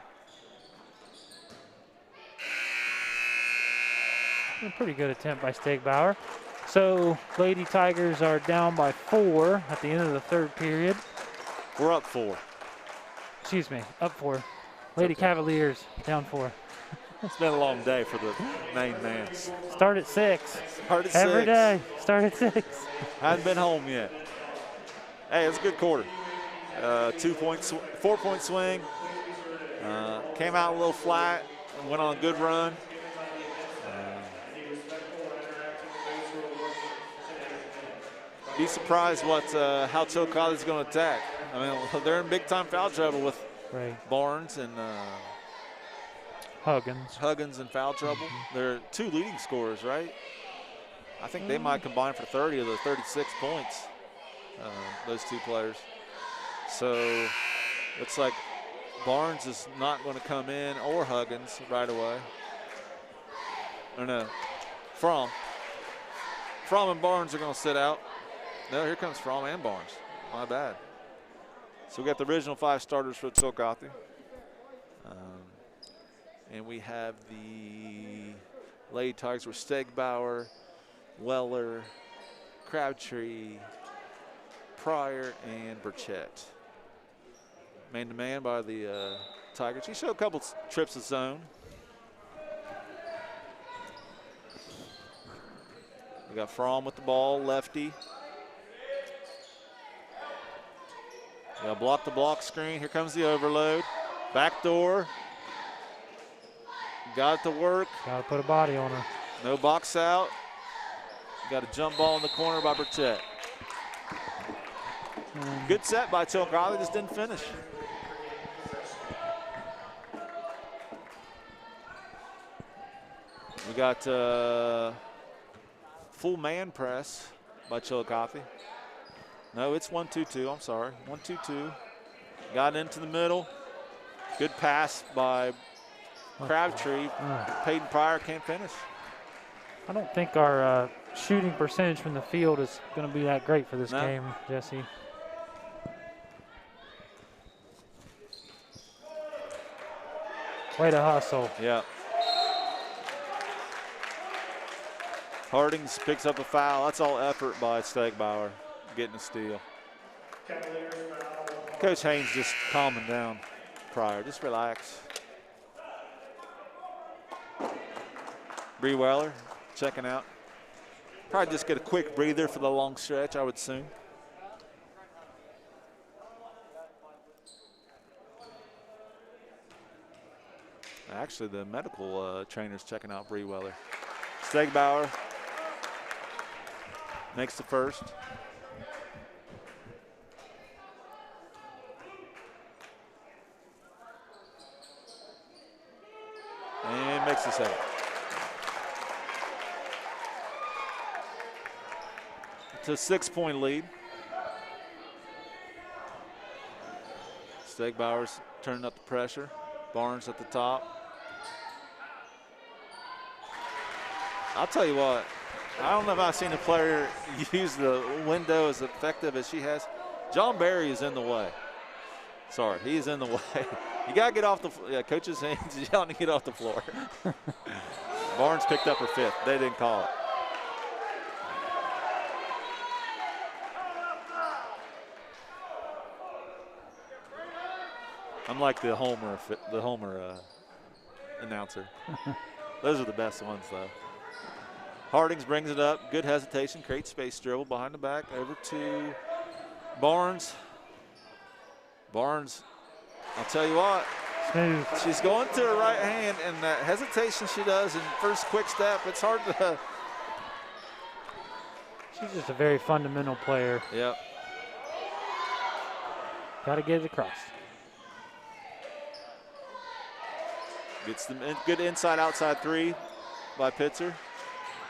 Speaker 2: A pretty good attempt by Stegbauer. So Lady Tigers are down by 4 at the end of the 3rd period.
Speaker 3: We're up 4.
Speaker 2: Excuse me, up 4. Lady Cavaliers down 4.
Speaker 3: It's been a long day for the main man.
Speaker 2: Start at 6.
Speaker 3: Start at 6.
Speaker 2: Every day, start at 6.
Speaker 3: Hasn't been home yet. Hey, it's a good quarter. 4-point swing. Came out a little flat and went on a good run. Be surprised how Chillicothe is going to attack. I mean, they're in big-time foul trouble with Barnes and
Speaker 2: Huggins
Speaker 3: in foul trouble. They're 2 leading scorers, right? I think they might combine for 30 of the 36 points, those two players. So looks like Barnes is not going to come in, or Huggins right away. Or no, Fromm and Barnes are going to sit out. No, here comes Fromm and Barnes. My bad. So we got the original 5 starters for Chillicothe. And we have the Lady Tigers with Stegbauer, Weller, Crabtree, Pryor, and Burchett. Man-to-man by the Tigers. He showed a couple trips of zone. We got Fromm with the ball, lefty. We got block-to-block screen. Here comes the overload. Back door. Got it to work.
Speaker 2: Got to put a body on her.
Speaker 3: No box out. Got a jump ball in the corner by Burchett. Good set by Chillicothe, just didn't finish. We got full man press by Chillicothe. No, it's 1-2-2, I'm sorry. 1-2-2. Got into the middle. Good pass by Crabtree. Peyton Pryor can't finish.
Speaker 2: I don't think our shooting percentage from the field is going to be that great for this game, Jesse. Way to hustle.
Speaker 3: Yeah. Hardings picks up a foul. That's all effort by Stegbauer getting a steal. Coach Haynes just calming down Pryor. Just relax. Bree Weller checking out. Probably just get a quick breather for the long stretch, I would assume. Actually, the medical trainer's checking out Bree Weller. Stegbauer makes the first. And makes the second. It's a 6-point lead. Stegbauer's turning up the pressure. Barnes at the top. I'll tell you what, I don't know if I've seen a player use the window as effective as she has. John Barry is in the way. Sorry, he's in the way. You got to get off the floor. Yeah, coach's hands is yelling to get off the floor. Barnes picked up her 5th. They didn't call it. I'm like the Homer announcer. Those are the best ones, though. Hardings brings it up. Good hesitation. Creates space dribble behind the back. Over to Barnes. Barnes, I'll tell you what.
Speaker 2: Smooth.
Speaker 3: She's going to her right hand, and that hesitation she does in first quick step, it's hard to.
Speaker 2: She's just a very fundamental player.
Speaker 3: Yep.
Speaker 2: Got to get it across.
Speaker 3: Gets the good inside-outside 3 by Pitzer.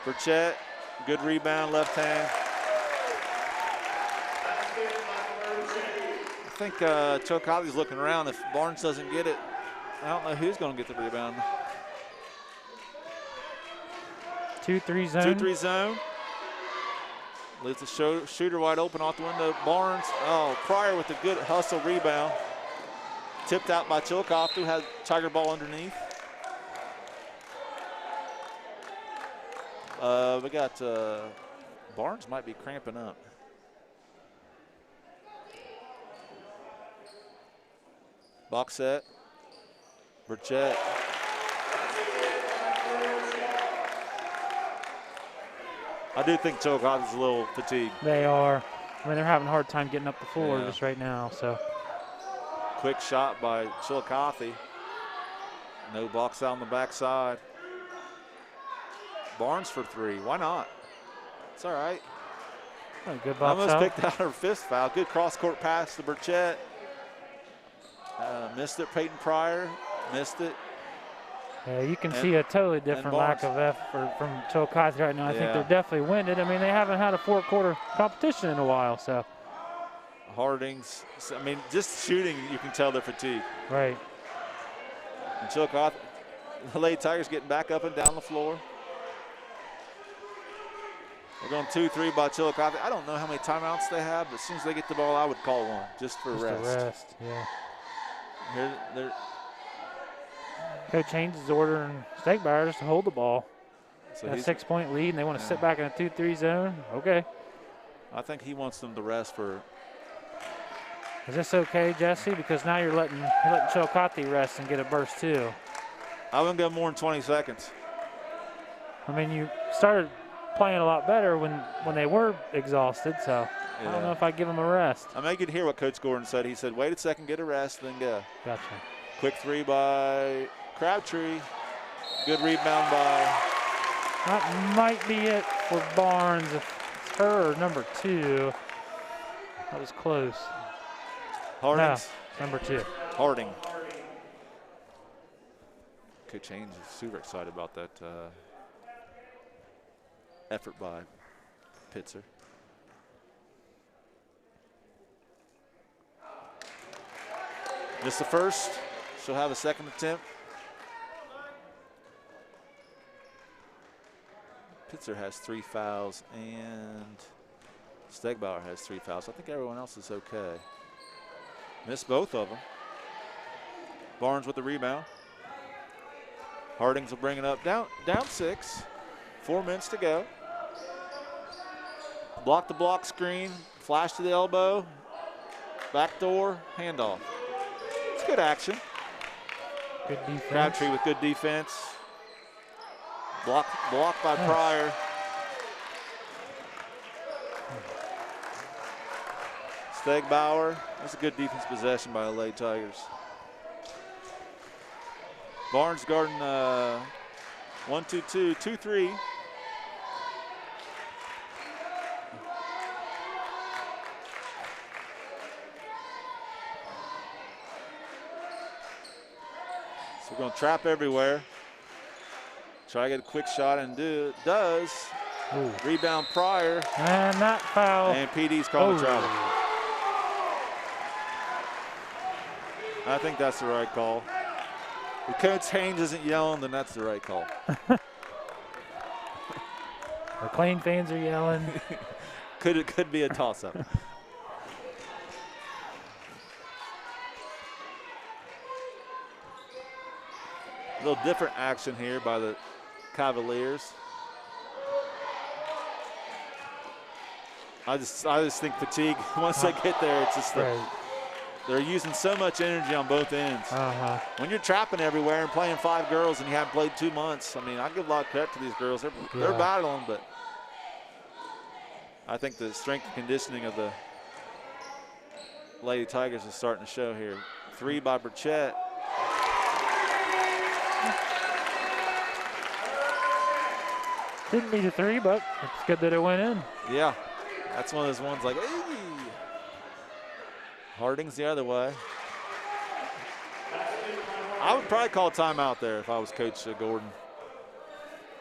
Speaker 3: Burchett, good rebound, left hand. I think Chillicothe's looking around. If Barnes doesn't get it, I don't know who's going to get the rebound.
Speaker 2: 2-3 zone.
Speaker 3: 2-3 zone. Leaves the shooter wide open off the window. Barnes, Pryor with a good hustle rebound. Tipped out by Chillicothe, who had Tiger ball underneath. We got Barnes might be cramping up. Box set. Burchett. I do think Chillicothe is a little fatigued.
Speaker 2: They are. I mean, they're having a hard time getting up the floor
Speaker 3: Yeah.
Speaker 2: just right now. So
Speaker 3: Quick shot by Chillicothe. No box out on the backside. Barnes for 3. Why not? It's all right.
Speaker 2: a good box
Speaker 3: Almost
Speaker 2: out.
Speaker 3: picked out her 5th foul. Good cross-court pass to Burchett. Missed it. Peyton Pryor missed it.
Speaker 2: Yeah, you can see a totally different lack of effort from Chillicothe right now. I think they're definitely winded. I mean, they haven't had a four-quarter competition in a while, so.
Speaker 3: Harding's, I mean, just shooting, you can tell they're fatigued.
Speaker 2: Right.
Speaker 3: And Chillicothe, the Lady Tigers getting back up and down the floor. We're going 2-3 by Chillicothe. I don't know how many timeouts they have, but as soon as they get the ball, I would call one just for rest.
Speaker 2: Yeah. Coach Haynes is ordering Stegbauer just to hold the ball. So a 6-point lead, and they want to sit back in a 2-3 zone. Okay.
Speaker 3: I think he wants them to rest for.
Speaker 2: Is this okay, Jesse? Because now you're letting Chillicothe rest and get a burst too.
Speaker 3: I wouldn't go more than 20 seconds.
Speaker 2: I mean, you started playing a lot better when they were exhausted, so I don't know if I give them a rest.
Speaker 3: I mean, you could hear what Coach Gordon said. He said, wait a second, get a rest, then go.
Speaker 2: Gotcha.
Speaker 3: Quick three by Crabtree. Good rebound by.
Speaker 2: That might be it for Barnes. If it's her or number 2. That was close.
Speaker 3: Harding.
Speaker 2: No, number 2.
Speaker 3: Harding. Coach Haynes is super excited about that effort by Pitzer. Missed the first. She'll have a second attempt. Pitzer has 3 fouls and Stegbauer has 3 fouls. I think everyone else is okay. Missed both of them. Barnes with the rebound. Hardings will bring it up. Down 6. 4 minutes to go. Block the block screen. Flash to the elbow. Backdoor handoff. It's good action.
Speaker 2: Good defense.
Speaker 3: Crabtree with good defense. Block by Pryor. Stegbauer. That's a good defense possession by the Lady Tigers. Barnes guarding 1-2-2, 2-3. So we're going to trap everywhere. Try to get a quick shot and does.
Speaker 2: Ooh.
Speaker 3: Rebound Pryor.
Speaker 2: And that foul.
Speaker 3: And PD's calling travel. I think that's the right call. If Coach Haynes isn't yelling, then that's the right call.
Speaker 2: McClain fans are yelling.
Speaker 3: Could be a toss-up. A little different action here by the Cavaliers. I just think fatigue. Once they get there, it's just they're using so much energy on both ends. When you're trapping everywhere and playing 5 girls and you haven't played 2 months, I mean, I give a lot of credit to these girls. They're battling, but I think the strength and conditioning of the Lady Tigers is starting to show here. 3 by Burchett.
Speaker 2: Didn't need a 3, but it's good that it went in.
Speaker 3: Yeah, that's one of those ones like, hey. Harding's the other way. I would probably call timeout there if I was Coach Gordon.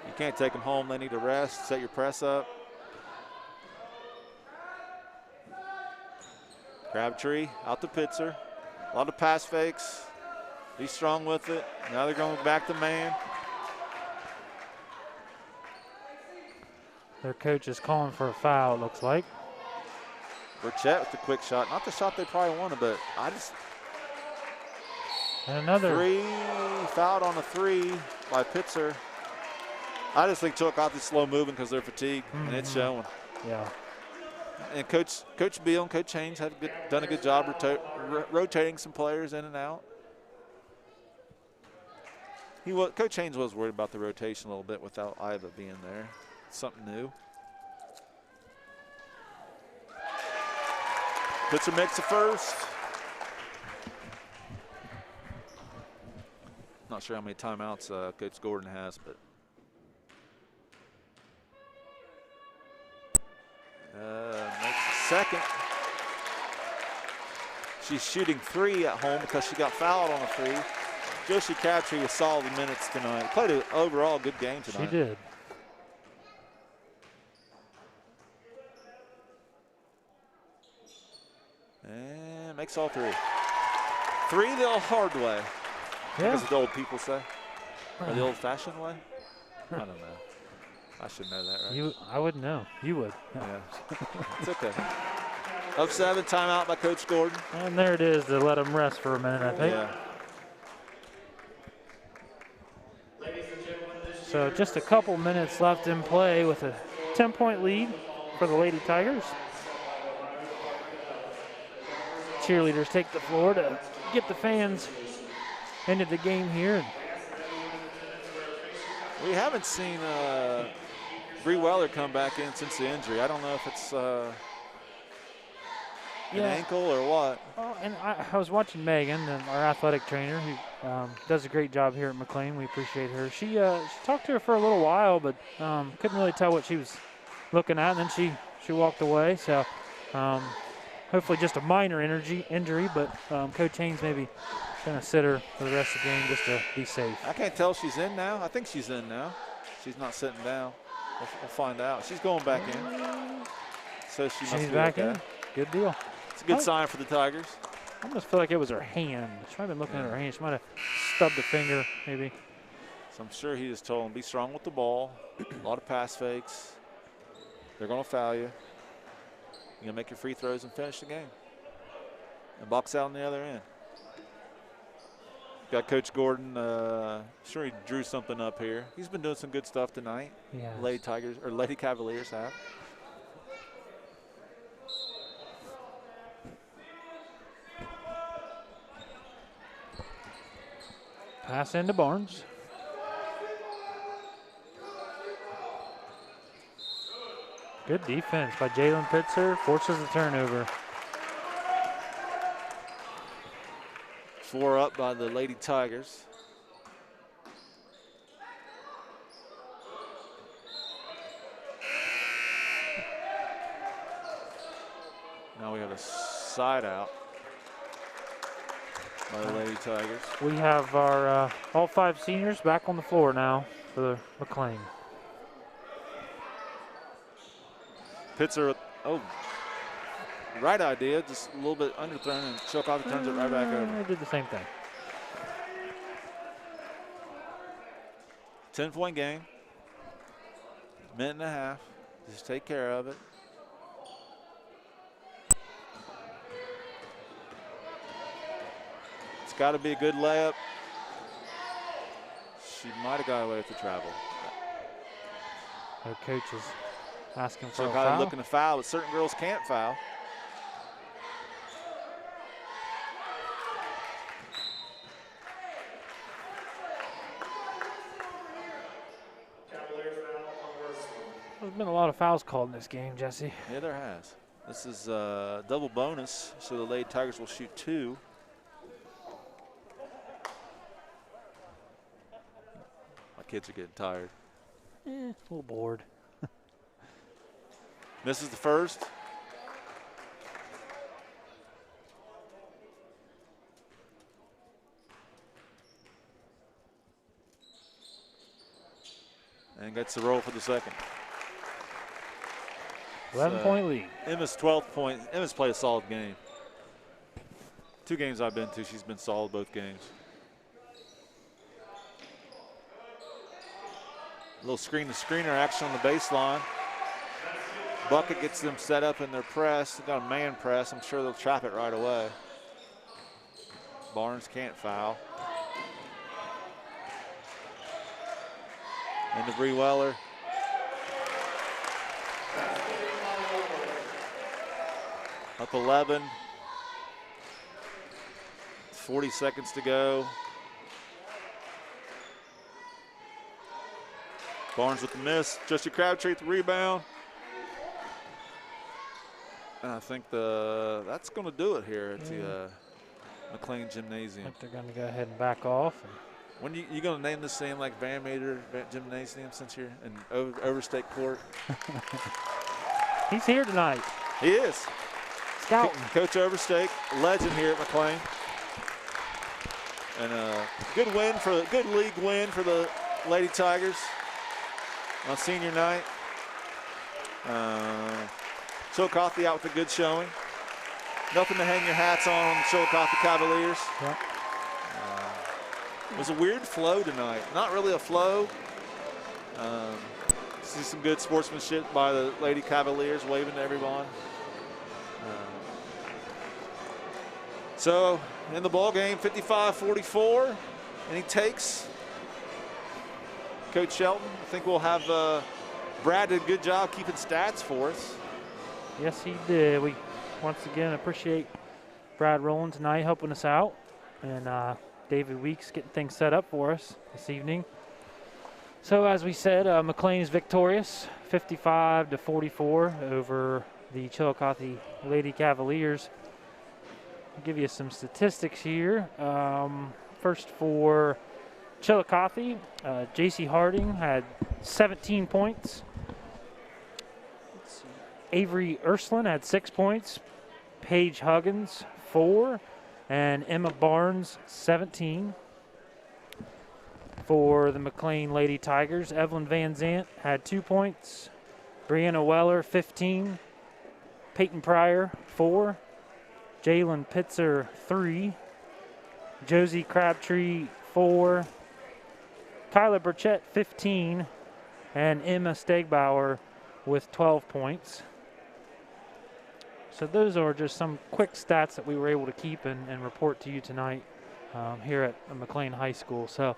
Speaker 3: You can't take them home. They need to rest, set your press up. Crabtree out to Pitzer. A lot of pass fakes. Be strong with it. Now they're going back to man.
Speaker 2: Their coach is calling for a foul, it looks like.
Speaker 3: Burchett with the quick shot. Not the shot they probably wanted, but I just.
Speaker 2: And another.
Speaker 3: 3, fouled on a 3 by Pitzer. I just think Chillicothe is slow moving because they're fatigued, and it's showing.
Speaker 2: Yeah.
Speaker 3: And Coach Beal and Coach Haynes have done a good job rotating some players in and out. Coach Haynes was worried about the rotation a little bit without Iva being there. Something new. Pitzer makes the first. Not sure how many timeouts Coach Gordon has, but makes the second. She's shooting 3 at home because she got fouled on a 3. Josie Crabtree with solid minutes tonight. Played an overall good game tonight.
Speaker 2: She did.
Speaker 3: And makes all three. Three the hard way.
Speaker 2: Yeah.
Speaker 3: As the old people say. Or the old-fashioned way. I don't know. I should know that, right?
Speaker 2: I wouldn't know. You would.
Speaker 3: Yeah. It's okay. Up 7, timeout by Coach Gordon.
Speaker 2: And there it is to let them rest for a minute, I think.
Speaker 3: Yeah.
Speaker 2: So just a couple minutes left in play with a 10-point lead for the Lady Tigers. Cheerleaders take the floor to get the fans into the game here.
Speaker 3: We haven't seen Bree Weller come back in since the injury. I don't know if it's an ankle or what.
Speaker 2: Oh, and I was watching Megan, our athletic trainer, who does a great job here at McClain. We appreciate her. She talked to her for a little while, but couldn't really tell what she was looking at, and then she walked away. So hopefully just a minor injury, but Coach Haynes maybe going to sit her for the rest of the game just to be safe.
Speaker 3: I can't tell if she's in now. I think she's in now. She's not sitting down. We'll find out. She's going back in. So she's
Speaker 2: back in. Good deal.
Speaker 3: It's a good sign for the Tigers.
Speaker 2: I almost feel like it was her hand. She might have been looking at her hand. She might have stubbed a finger, maybe.
Speaker 3: So I'm sure he just told them, be strong with the ball. A lot of pass fakes. They're going to foul you. You're going to make your free throws and finish the game. And box out on the other end. Got Coach Gordon. Sure he drew something up here. He's been doing some good stuff tonight.
Speaker 2: Yeah.
Speaker 3: Lady Cavaliers have.
Speaker 2: Pass into Barnes. Good defense by Jalen Pitzer. Forces the turnover.
Speaker 3: 4 up by the Lady Tigers. Now we have a side out by the Lady Tigers.
Speaker 2: We have our all 5 seniors back on the floor now for the McClain.
Speaker 3: Pitzer, right idea, just a little bit underthrown, and Chillicothe turns it right back over.
Speaker 2: They did the same thing.
Speaker 3: 10-point game. Minute and a half. Just take care of it. It's got to be a good layup. She might have got away with the travel.
Speaker 2: Our coach is asking for a
Speaker 3: Chillicothe
Speaker 2: foul.
Speaker 3: looking to foul, but certain girls can't foul.
Speaker 2: There's been a lot of fouls called in this game, Jesse.
Speaker 3: Yeah, there has. This is double bonus, so the Lady Tigers will shoot 2. My kids are getting tired.
Speaker 2: A little bored.
Speaker 3: Misses the first. And gets the roll for the second.
Speaker 2: 11-point lead.
Speaker 3: Emma's 12th point. Emma's played a solid game. 2 games I've been to, she's been solid both games. A little screen-to-screener action on the baseline. Bucket gets them set up in their press. They've got a man press. I'm sure they'll trap it right away. Barnes can't foul. And to Bree Weller. Up 11. 40 seconds to go. Barnes with the miss. Josie Crabtree with the rebound. And I think that's going to do it here at the McClain Gymnasium.
Speaker 2: I think they're going to go ahead and back off.
Speaker 3: When you going to name this thing like Van Mater Gymnasium since you're in Overstate Court?
Speaker 2: He's here tonight.
Speaker 3: He is.
Speaker 2: Scouting.
Speaker 3: Coach Overstake, legend here at McClain. And a good league win for the Lady Tigers on senior night. Chillicothe out with a good showing. Nothing to hang your hats on the Chillicothe Cavaliers.
Speaker 2: Yep.
Speaker 3: It was a weird flow tonight. Not really a flow. See some good sportsmanship by the Lady Cavaliers, waving to everyone. So in the ball game, 55-44. Any takes? Coach Shelton, I think we'll have Brad did a good job keeping stats for us.
Speaker 2: Yes, he did. We once again appreciate Brad Rowland tonight helping us out, and David Weeks getting things set up for us this evening. So as we said, McClain is victorious, 55-44 over the Chillicothe Lady Cavaliers. I'll give you some statistics here. First for Chillicothe, J.C. Harding had 17 points. Avery Ursuline had 6 points. Paige Huggins, 4. And Emma Barnes, 17. For the McClain Lady Tigers, Evelyn Van Zant had 2 points. Brianna Weller, 15. Peyton Pryor, 4. Jalen Pitzer, 3. Josie Crabtree, 4. Kyla Burchett, 15. And Emma Stegbauer with 12 points. So those are just some quick stats that we were able to keep and report to you tonight here at McClain High School. So,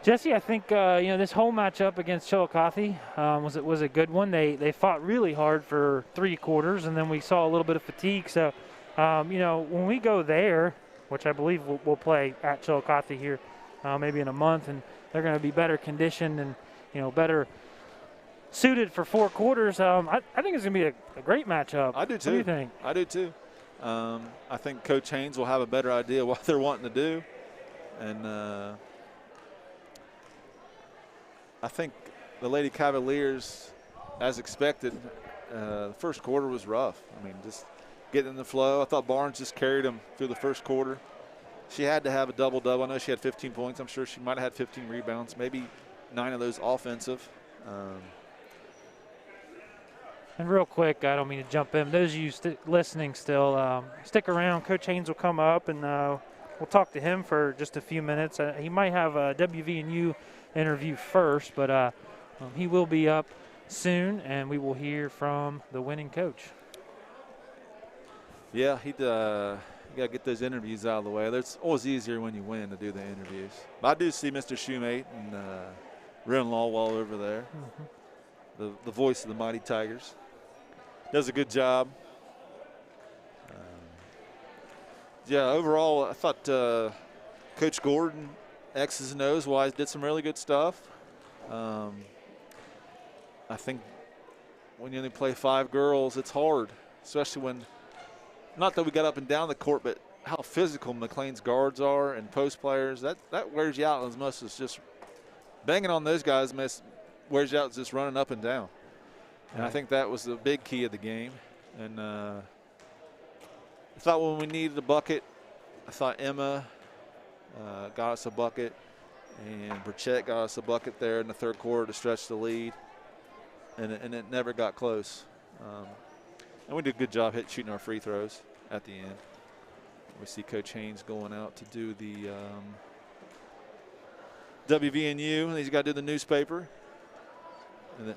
Speaker 2: Jesse, I think this whole matchup against Chillicothe was a good one. They fought really hard for 3 quarters, and then we saw a little bit of fatigue. So, when we go there, which I believe we'll play at Chillicothe here maybe in a month, and they're going to be better conditioned and better suited for 4 quarters. I think it's going to be a great matchup.
Speaker 3: I do too.
Speaker 2: What do you think?
Speaker 3: I do too. I think Coach Haynes will have a better idea what they're wanting to do. And I think the Lady Cavaliers, as expected, the first quarter was rough. I mean, just getting in the flow. I thought Barnes just carried them through the first quarter. She had to have a double-double. I know she had 15 points. I'm sure she might have had 15 rebounds, maybe 9 of those offensive.
Speaker 2: And real quick, I don't mean to jump in. Those of you listening still, stick around. Coach Haynes will come up, and we'll talk to him for just a few minutes. He might have a WVNU interview first, but he will be up soon, and we will hear from the winning coach.
Speaker 3: Yeah, you got to get those interviews out of the way. It's always easier when you win to do the interviews. But I do see Mr. Shoemate and Ren Lawwell over there, the voice of the Mighty Tigers. Does a good job. Overall, I thought Coach Gordon, X's and O's wise, did some really good stuff. I think when you only play 5 girls, it's hard, especially when, not that we got up and down the court, but how physical McClain's guards are and post players. That wears you out as much as just banging on those guys wears you out just running up and down. And I think that was the big key of the game. And I thought when we needed a bucket, I thought Emma got us a bucket, and Burchett got us a bucket there in the third quarter to stretch the lead. And it never got close. And we did a good job shooting our free throws at the end. We see Coach Haynes going out to do the WVNU. He's got to do the newspaper. And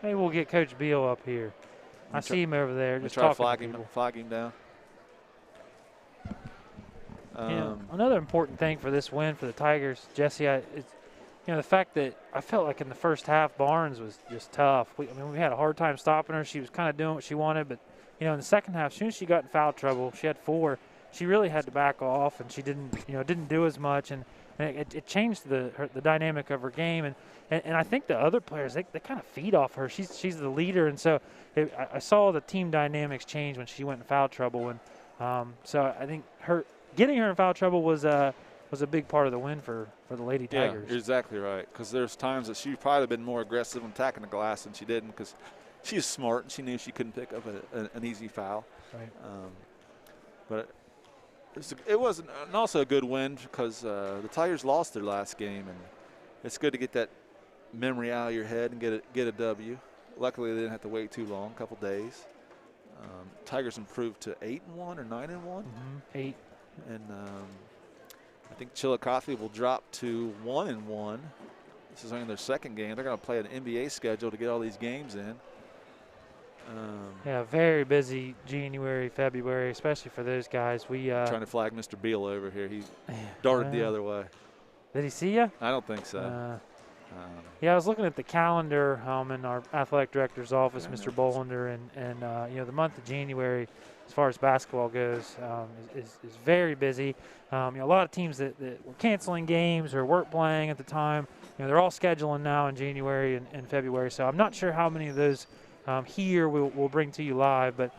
Speaker 2: Maybe we'll get Coach Beal up here. I see him over there just talking to people.
Speaker 3: Flag him down.
Speaker 2: Another important thing for this win for the Tigers, Jesse, the fact that I felt like in the first half Barnes was just tough. We had a hard time stopping her. She was kind of doing what she wanted, but in the second half, as soon as she got in foul trouble, she had 4. She really had to back off, and she didn't do as much, and it changed the dynamic of her game. And I think the other players, they kind of feed off her. She's the leader, and so I saw the team dynamics change when she went in foul trouble. And so I think getting her in foul trouble was a big part of the win for the Lady Tigers.
Speaker 3: Yeah, you're exactly right, because there's times that she probably would have been more aggressive in attacking the glass than she didn't, because she's smart and she knew she couldn't pick up an easy foul.
Speaker 2: Right.
Speaker 3: But it was also a good win because the Tigers lost their last game, and it's good to get that memory out of your head and get a W. Luckily, they didn't have to wait too long, a couple days. Tigers improved to 8-1 or 9-1.
Speaker 2: 8.
Speaker 3: And I think Chillicothe will drop to 1-1. This is only their second game. They're going to play an NBA schedule to get all these games in.
Speaker 2: Yeah, very busy January, February, especially for those guys. We
Speaker 3: trying to flag Mr. Beal over here. He darted the other way.
Speaker 2: Did he see you?
Speaker 3: I don't think so.
Speaker 2: Yeah, I was looking at the calendar in our athletic director's office, Mr. Bolander, and the month of January, as far as basketball goes, is very busy. A lot of teams that were canceling games or weren't playing at the time, they're all scheduling now in January and February. So I'm not sure how many of those here we'll bring to you live, but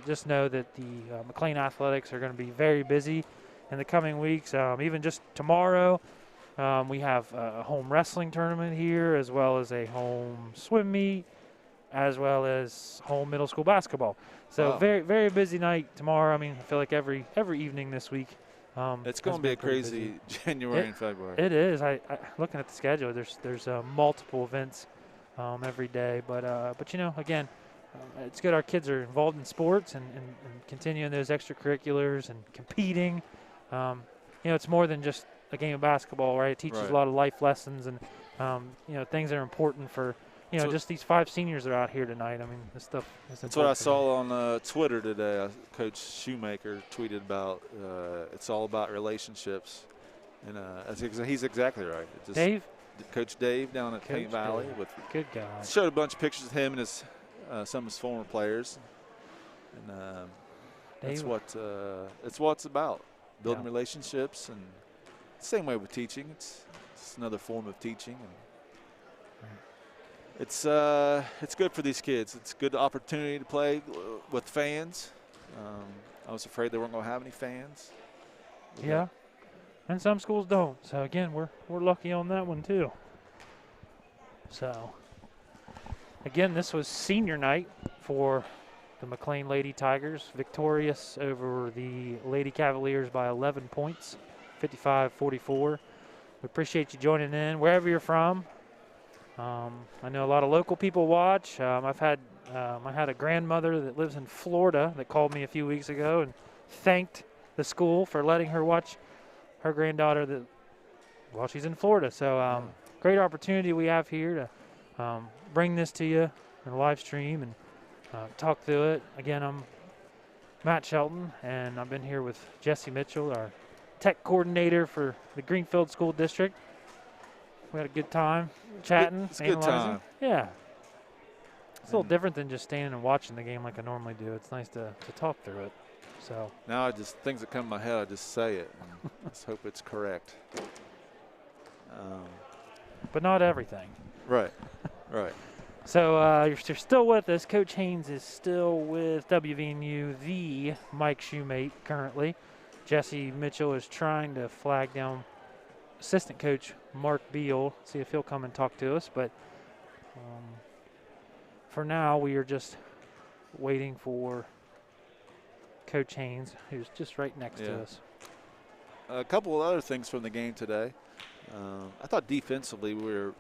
Speaker 2: just know that the McClain Athletics are going to be very busy in the coming weeks. Even just tomorrow, we have a home wrestling tournament here, as well as a home swim meet, as well as home middle school basketball. So
Speaker 3: wow.
Speaker 2: Very, very busy night tomorrow. I mean, I feel like every evening this week.
Speaker 3: It's going to be a crazy January and February.
Speaker 2: It is. I looking at the schedule, there's multiple events every day. But again, it's good our kids are involved in sports and continuing those extracurriculars and competing. It's more than just a game of basketball, right? It teaches a lot of life lessons and things that are important for just these 5 seniors that are out here tonight. I mean, this stuff is
Speaker 3: That's what I saw on Twitter today. Coach Shoemaker tweeted about it's all about relationships, and he's exactly right.
Speaker 2: Dave,
Speaker 3: Coach Dave down at Paint Valley with
Speaker 2: good guy.
Speaker 3: Showed a bunch of pictures of him and his some of his former players, and that's what it's about, building relationships. And same way with teaching. It's another form of teaching, and it's good for these kids. It's a good opportunity to play with fans. I was afraid they weren't going to have any fans.
Speaker 2: Yeah, and some schools don't. So again, we're lucky on that one too. So again, this was senior night for the McClain Lady Tigers, victorious over the Lady Cavaliers by 11 points, 55-44. We appreciate you joining in wherever you're from. I know a lot of local people watch. I had a grandmother that lives in Florida that called me a few weeks ago and thanked the school for letting her watch her granddaughter while she's in Florida. So great opportunity we have here to bring this to you in a live stream and talk through it. Again, I'm Matt Shelton, and I've been here with Jesse Mitchell, our tech coordinator for the Greenfield School District. We had a good time chatting.
Speaker 3: It's a good time.
Speaker 2: Yeah. It's a little different than just standing and watching the game like I normally do. It's nice to talk through it. So
Speaker 3: now things that come to my head, I just say it. And let's hope it's correct.
Speaker 2: But not everything.
Speaker 3: Right.
Speaker 2: So you're still with us. Coach Haynes is still with WVNU, the Mike Shoemate currently. Jesse Mitchell is trying to flag down assistant coach Mark Beal, see if he'll come and talk to us. But for now, we are just waiting for Coach Haynes, who's just right next to us.
Speaker 3: A couple of other things from the game today. I thought defensively we were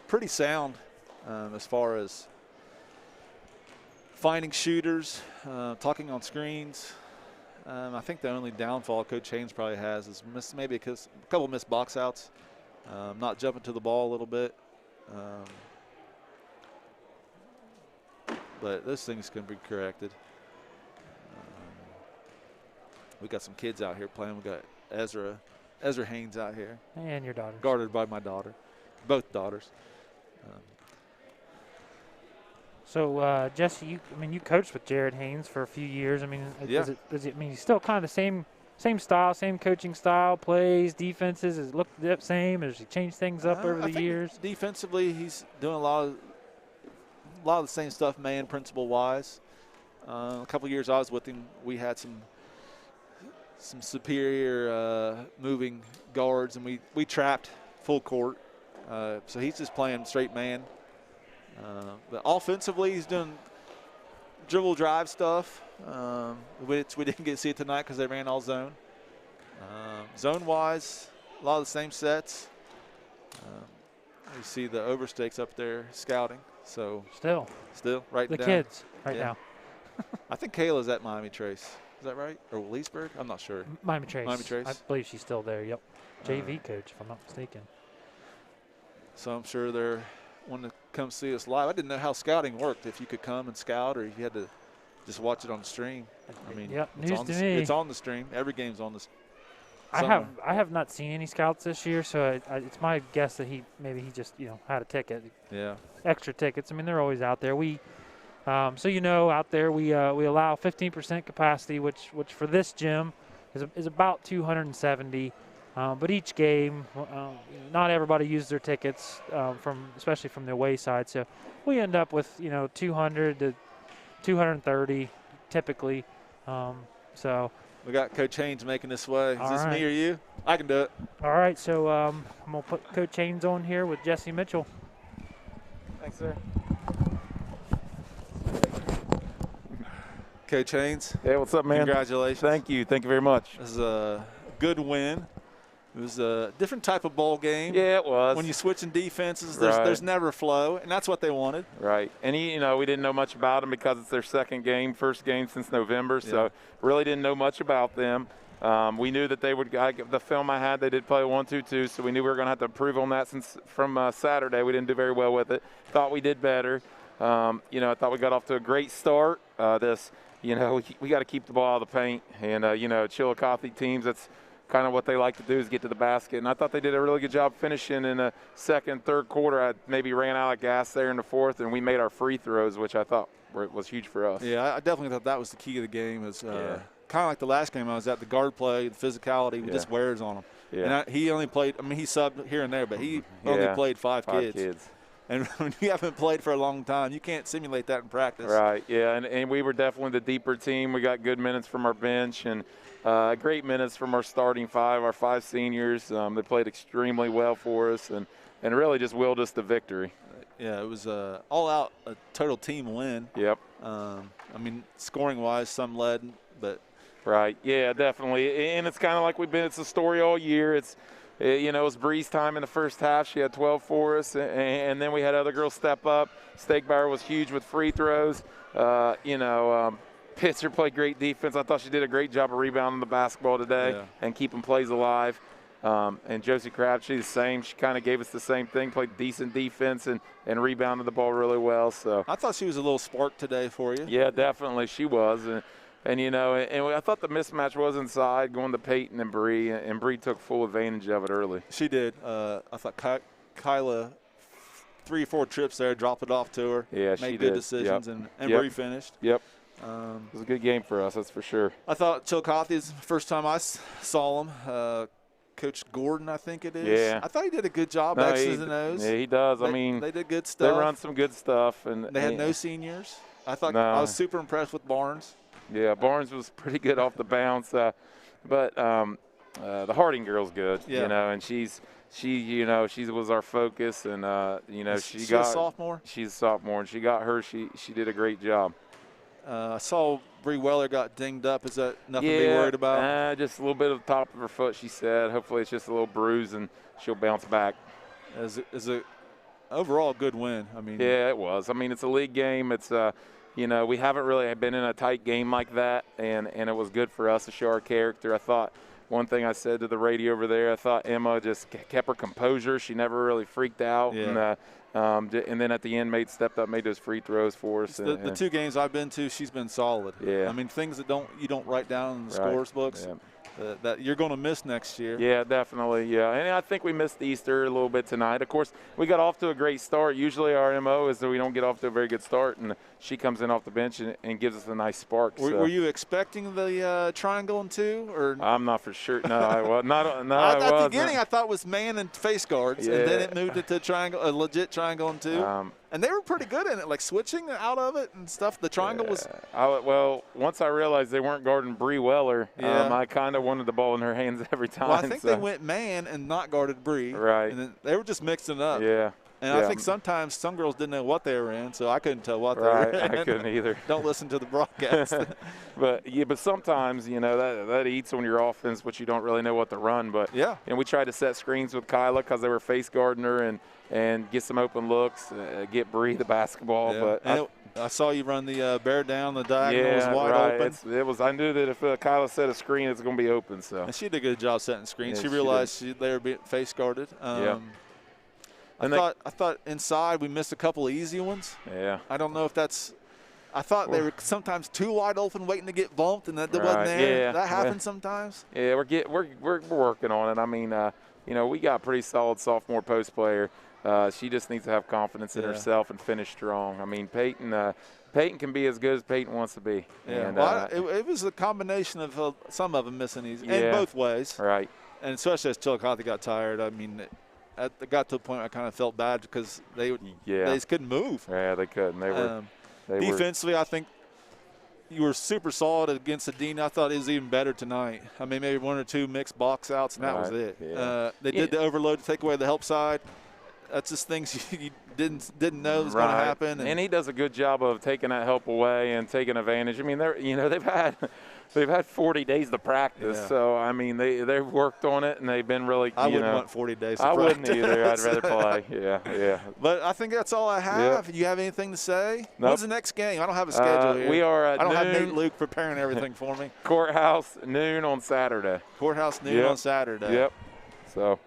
Speaker 3: pretty sound as far as finding shooters, talking on screens. I think the only downfall Coach Haynes probably has is maybe a couple missed box outs, not jumping to the ball a little bit. But those things can be corrected. We got some kids out here playing. We got Ezra Haynes out here.
Speaker 2: And your daughter.
Speaker 3: Guarded by my daughter, both daughters.
Speaker 2: So Jesse, you coached with Jared Haynes for a few years. I mean, does it mean he's still kind of the same style, same coaching style, plays, defenses? Does it look the same? Has he changed things up over the years?
Speaker 3: Defensively, he's doing a lot of the same stuff, man, principle-wise. A couple of years I was with him, we had some superior moving guards, and we trapped full court. So he's just playing straight man. But offensively, he's doing dribble drive stuff, which we didn't get to see it tonight because they ran all zone. Zone-wise, a lot of the same sets. You see the overstakes up there scouting. So
Speaker 2: Still
Speaker 3: right
Speaker 2: the
Speaker 3: down.
Speaker 2: kids right now.
Speaker 3: I think Kayla's at Miami Trace. Is that right? Or Leesburg? I'm not sure.
Speaker 2: Miami Trace.
Speaker 3: Miami Trace.
Speaker 2: I believe she's still there. Yep. JV coach, if I'm not mistaken.
Speaker 3: So I'm sure they're wanting to come see us live. I didn't know how scouting worked. If you could come and scout, or if you had to just watch it on the stream. I mean,
Speaker 2: yep,
Speaker 3: it's
Speaker 2: news
Speaker 3: on
Speaker 2: to
Speaker 3: the,
Speaker 2: me.
Speaker 3: It's on the stream. Every game's on the.
Speaker 2: I have not seen any scouts this year, so it's my guess that maybe he just had a ticket.
Speaker 3: Yeah.
Speaker 2: Extra tickets. I mean, they're always out there. We, so out there we allow 15% capacity, which for this gym is about 270. But each game, not everybody uses their tickets especially from the away side. So we end up with 200 to 230 typically. So.
Speaker 3: We got Coach Haynes making this way. Is this
Speaker 2: right.
Speaker 3: me or you? I can do it.
Speaker 2: All right, so I'm going to put Coach Haynes on here with Jesse Mitchell.
Speaker 3: Thanks, sir. Coach Haynes.
Speaker 4: Hey, what's up, man?
Speaker 3: Congratulations.
Speaker 4: Thank you. Thank you very much.
Speaker 3: This is a good win. It was a different type of ball game.
Speaker 4: Yeah, it was.
Speaker 3: When you switch in defenses, there's never flow, and that's what they wanted.
Speaker 4: Right. And, we didn't know much about them because it's their first game since November, so really didn't know much about them. We knew that they would – the film I had, they did play 1-2-2, so we knew we were going to have to improve on that from Saturday. We didn't do very well with it. Thought we did better. I thought we got off to a great start. We got to keep the ball out of the paint. And, Chillicothe teams, that's – kind of what they like to do is get to the basket. And I thought they did a really good job finishing in the second, third quarter. I maybe ran out of gas there in the fourth, and we made our free throws, which I thought was huge for us.
Speaker 3: Yeah, I definitely thought that was the key of the game. Kind of like the last game I was at, the guard play, the physicality just wears on him. Yeah. And he only played – he subbed here and there, but he only played five kids. And when you haven't played for a long time, you can't simulate that in practice.
Speaker 4: Right, yeah, and we were definitely the deeper team. We got good minutes from our bench and great minutes from our starting our five seniors. They played extremely well for us and really just willed us to victory.
Speaker 3: Yeah, it was all out a total team win.
Speaker 4: Yep.
Speaker 3: Scoring-wise, some led, but –
Speaker 4: Right, yeah, definitely. And it's kind of like it's a story all year. It was Bree's time in the first half. She had 12 for us, and then we had other girls step up. Stegbauer was huge with free throws. Pitzer played great defense. I thought she did a great job of rebounding the basketball today and keeping plays alive. And Josie Crabtree, the same. She kind of gave us the same thing, played decent defense and rebounded the ball really well. So
Speaker 3: I thought she was a little spark today for you.
Speaker 4: Yeah, definitely she was. And I thought the mismatch was inside going to Peyton and Bree, and Bree took full advantage of it early.
Speaker 3: She did. I thought Kyla, 3 or 4 trips there, dropped it off to her.
Speaker 4: Yeah,
Speaker 3: made good decisions, and Bree finished.
Speaker 4: Yep. It was a good game for us, that's for sure.
Speaker 3: I thought Chillicothe is the first time I saw him. Coach Gordon, I think it is.
Speaker 4: Yeah.
Speaker 3: I thought he did a good job, X's and O's.
Speaker 4: Yeah, he does.
Speaker 3: They did good stuff.
Speaker 4: They run some good stuff. And
Speaker 3: they had no seniors. I was super impressed with Barnes.
Speaker 4: Yeah, Barnes was pretty good off the bounce, but the Harding girl's good, and she was our focus, and she's a
Speaker 3: sophomore.
Speaker 4: She's a sophomore, and she got her. She did a great job.
Speaker 3: I saw Bree Weller got dinged up. Is that nothing to be worried about?
Speaker 4: Just a little bit of the top of her foot, she said. Hopefully it's just a little bruise, and she'll bounce back.
Speaker 3: Is a overall good win.
Speaker 4: Yeah, it was. It's a league game. It's we haven't really been in a tight game like that, and it was good for us to show our character. I thought one thing I said to the radio over there, I thought Emma just kept her composure. She never really freaked out.
Speaker 3: Yeah.
Speaker 4: And then at the end, stepped up, made those free throws for us.
Speaker 3: The 2 games I've been to, she's been solid.
Speaker 4: Yeah.
Speaker 3: Things that you don't write down in the scores books.
Speaker 4: Yeah.
Speaker 3: That you're going to miss next year.
Speaker 4: Yeah, definitely, yeah. And I think we missed Easter a little bit tonight. Of course, we got off to a great start. Usually our MO is that we don't get off to a very good start, and she comes in off the bench and gives us a nice spark.
Speaker 3: Were you expecting the triangle and 2? Or?
Speaker 4: I'm not for sure. No, I was not. No,
Speaker 3: at the beginning, I thought it was man and face guards,
Speaker 4: and
Speaker 3: then it moved it to triangle, a legit triangle and 2. And they were pretty good in it, like switching out of it and stuff. The triangle was.
Speaker 4: Once I realized they weren't guarding Bree Weller, I kind of wanted the ball in her hands every time.
Speaker 3: Well, I think they went man and not guarded Bree.
Speaker 4: Right.
Speaker 3: And then they were just mixing it up.
Speaker 4: Yeah.
Speaker 3: And I think sometimes some girls didn't know what they were in, so I couldn't tell what they were in.
Speaker 4: I couldn't either.
Speaker 3: Don't listen to the broadcast.
Speaker 4: but sometimes, that eats on your offense, but you don't really know what to run. But
Speaker 3: yeah.
Speaker 4: And we tried to set screens with Kyla because they were face guarding her and get some open looks, get Bree the basketball.
Speaker 3: Yeah.
Speaker 4: But
Speaker 3: I saw you run the bear down the diagonal. It was wide open.
Speaker 4: I knew that if Kyla set a screen, it's going to be open. So.
Speaker 3: And she did a good job setting screens.
Speaker 4: Yeah,
Speaker 3: she realized they were being face guarded. I thought inside we missed a couple of easy ones.
Speaker 4: Yeah.
Speaker 3: I don't know if that's – I thought they were sometimes too wide open waiting to get bumped, and that wasn't there.
Speaker 4: Yeah.
Speaker 3: That happens sometimes.
Speaker 4: Yeah, we're working on it. I mean, we got a pretty solid sophomore post player. She just needs to have confidence in herself and finish strong. I mean, Peyton can be as good as Peyton wants to be.
Speaker 3: Yeah.
Speaker 4: And,
Speaker 3: it was a combination of some of them missing these in both ways.
Speaker 4: Right.
Speaker 3: And especially as Chillicothe got tired. I mean – it got to a point I kind of felt bad because they just couldn't move.
Speaker 4: Yeah, they couldn't.
Speaker 3: Defensively, I think you were super solid against Adina. I thought it was even better tonight. I mean, maybe one or two mixed box outs, and that was it.
Speaker 4: Yeah.
Speaker 3: They did the overload to take away the help side. That's just things you didn't know was going to happen.
Speaker 4: And he does a good job of taking that help away and taking advantage. I mean, they've had 40 days to practice, so I mean they've worked on it and they've been really.
Speaker 3: I wouldn't want 40 days to
Speaker 4: practice. I
Speaker 3: practice.
Speaker 4: wouldn't either. I'd rather play. Yeah.
Speaker 3: But I think that's all I have.
Speaker 4: Yep.
Speaker 3: You have anything to say?
Speaker 4: Nope.
Speaker 3: When's the next game? I don't have a schedule here.
Speaker 4: We are at
Speaker 3: I don't
Speaker 4: noon.
Speaker 3: have Nate Luke preparing everything for me.
Speaker 4: Courthouse noon on Saturday.
Speaker 3: Courthouse noon on Saturday.
Speaker 4: Yep. So.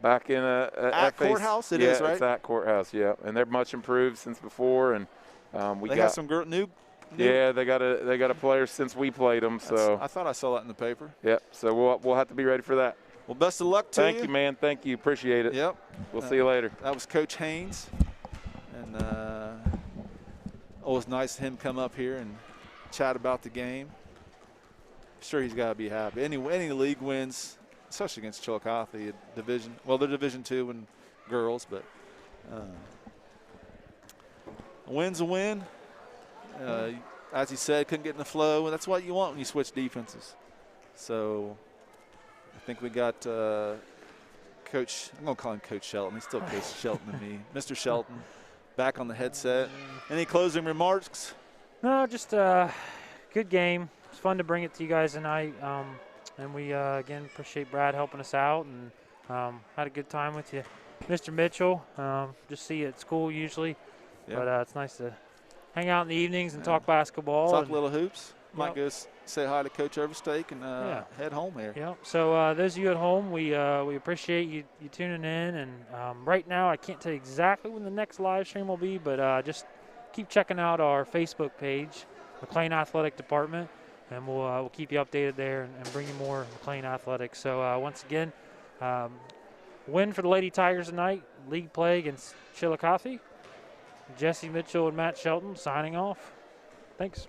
Speaker 4: Back in
Speaker 3: at Courthouse, it is, right?
Speaker 4: It's at Courthouse, and they're much improved since before, and
Speaker 3: they got some new.
Speaker 4: Yeah, they got a player since we played them. So
Speaker 3: I thought I saw that in the paper.
Speaker 4: Yep. So we'll have to be ready for that.
Speaker 3: Well, best of luck to you.
Speaker 4: Thank you, man. Thank you. Appreciate it.
Speaker 3: Yep.
Speaker 4: We'll see you later.
Speaker 3: That was Coach Haynes, and always nice to him come up here and chat about the game. I'm sure he's got to be happy. Any league wins, especially against Chillicothe, division. Well, they're Division II in girls, but a win's a win. As he said, couldn't get in the flow, and that's what you want when you switch defenses. So I think we got Coach. I'm gonna call him Coach Shelton. He's still Coach Shelton to me. Mr. Shelton, back on the headset. Any closing remarks?
Speaker 2: No, just a good game. It's fun to bring it to you guys tonight. And we, again, appreciate Brad helping us out and had a good time with you. Mr. Mitchell, just see you at school usually. But it's nice to hang out in the evenings and talk basketball.
Speaker 3: Talk little hoops. Might go say hi to Coach Overstake and head home here.
Speaker 2: Yeah. So those of you at home, we appreciate you tuning in. And right now I can't tell you exactly when the next live stream will be, but just keep checking out our Facebook page, McClain Athletic Department. And we'll keep you updated there and bring you more McClain athletics. So once again, win for the Lady Tigers tonight. League play against Chillicothe. Jesse Mitchell and Matt Shelton signing off. Thanks.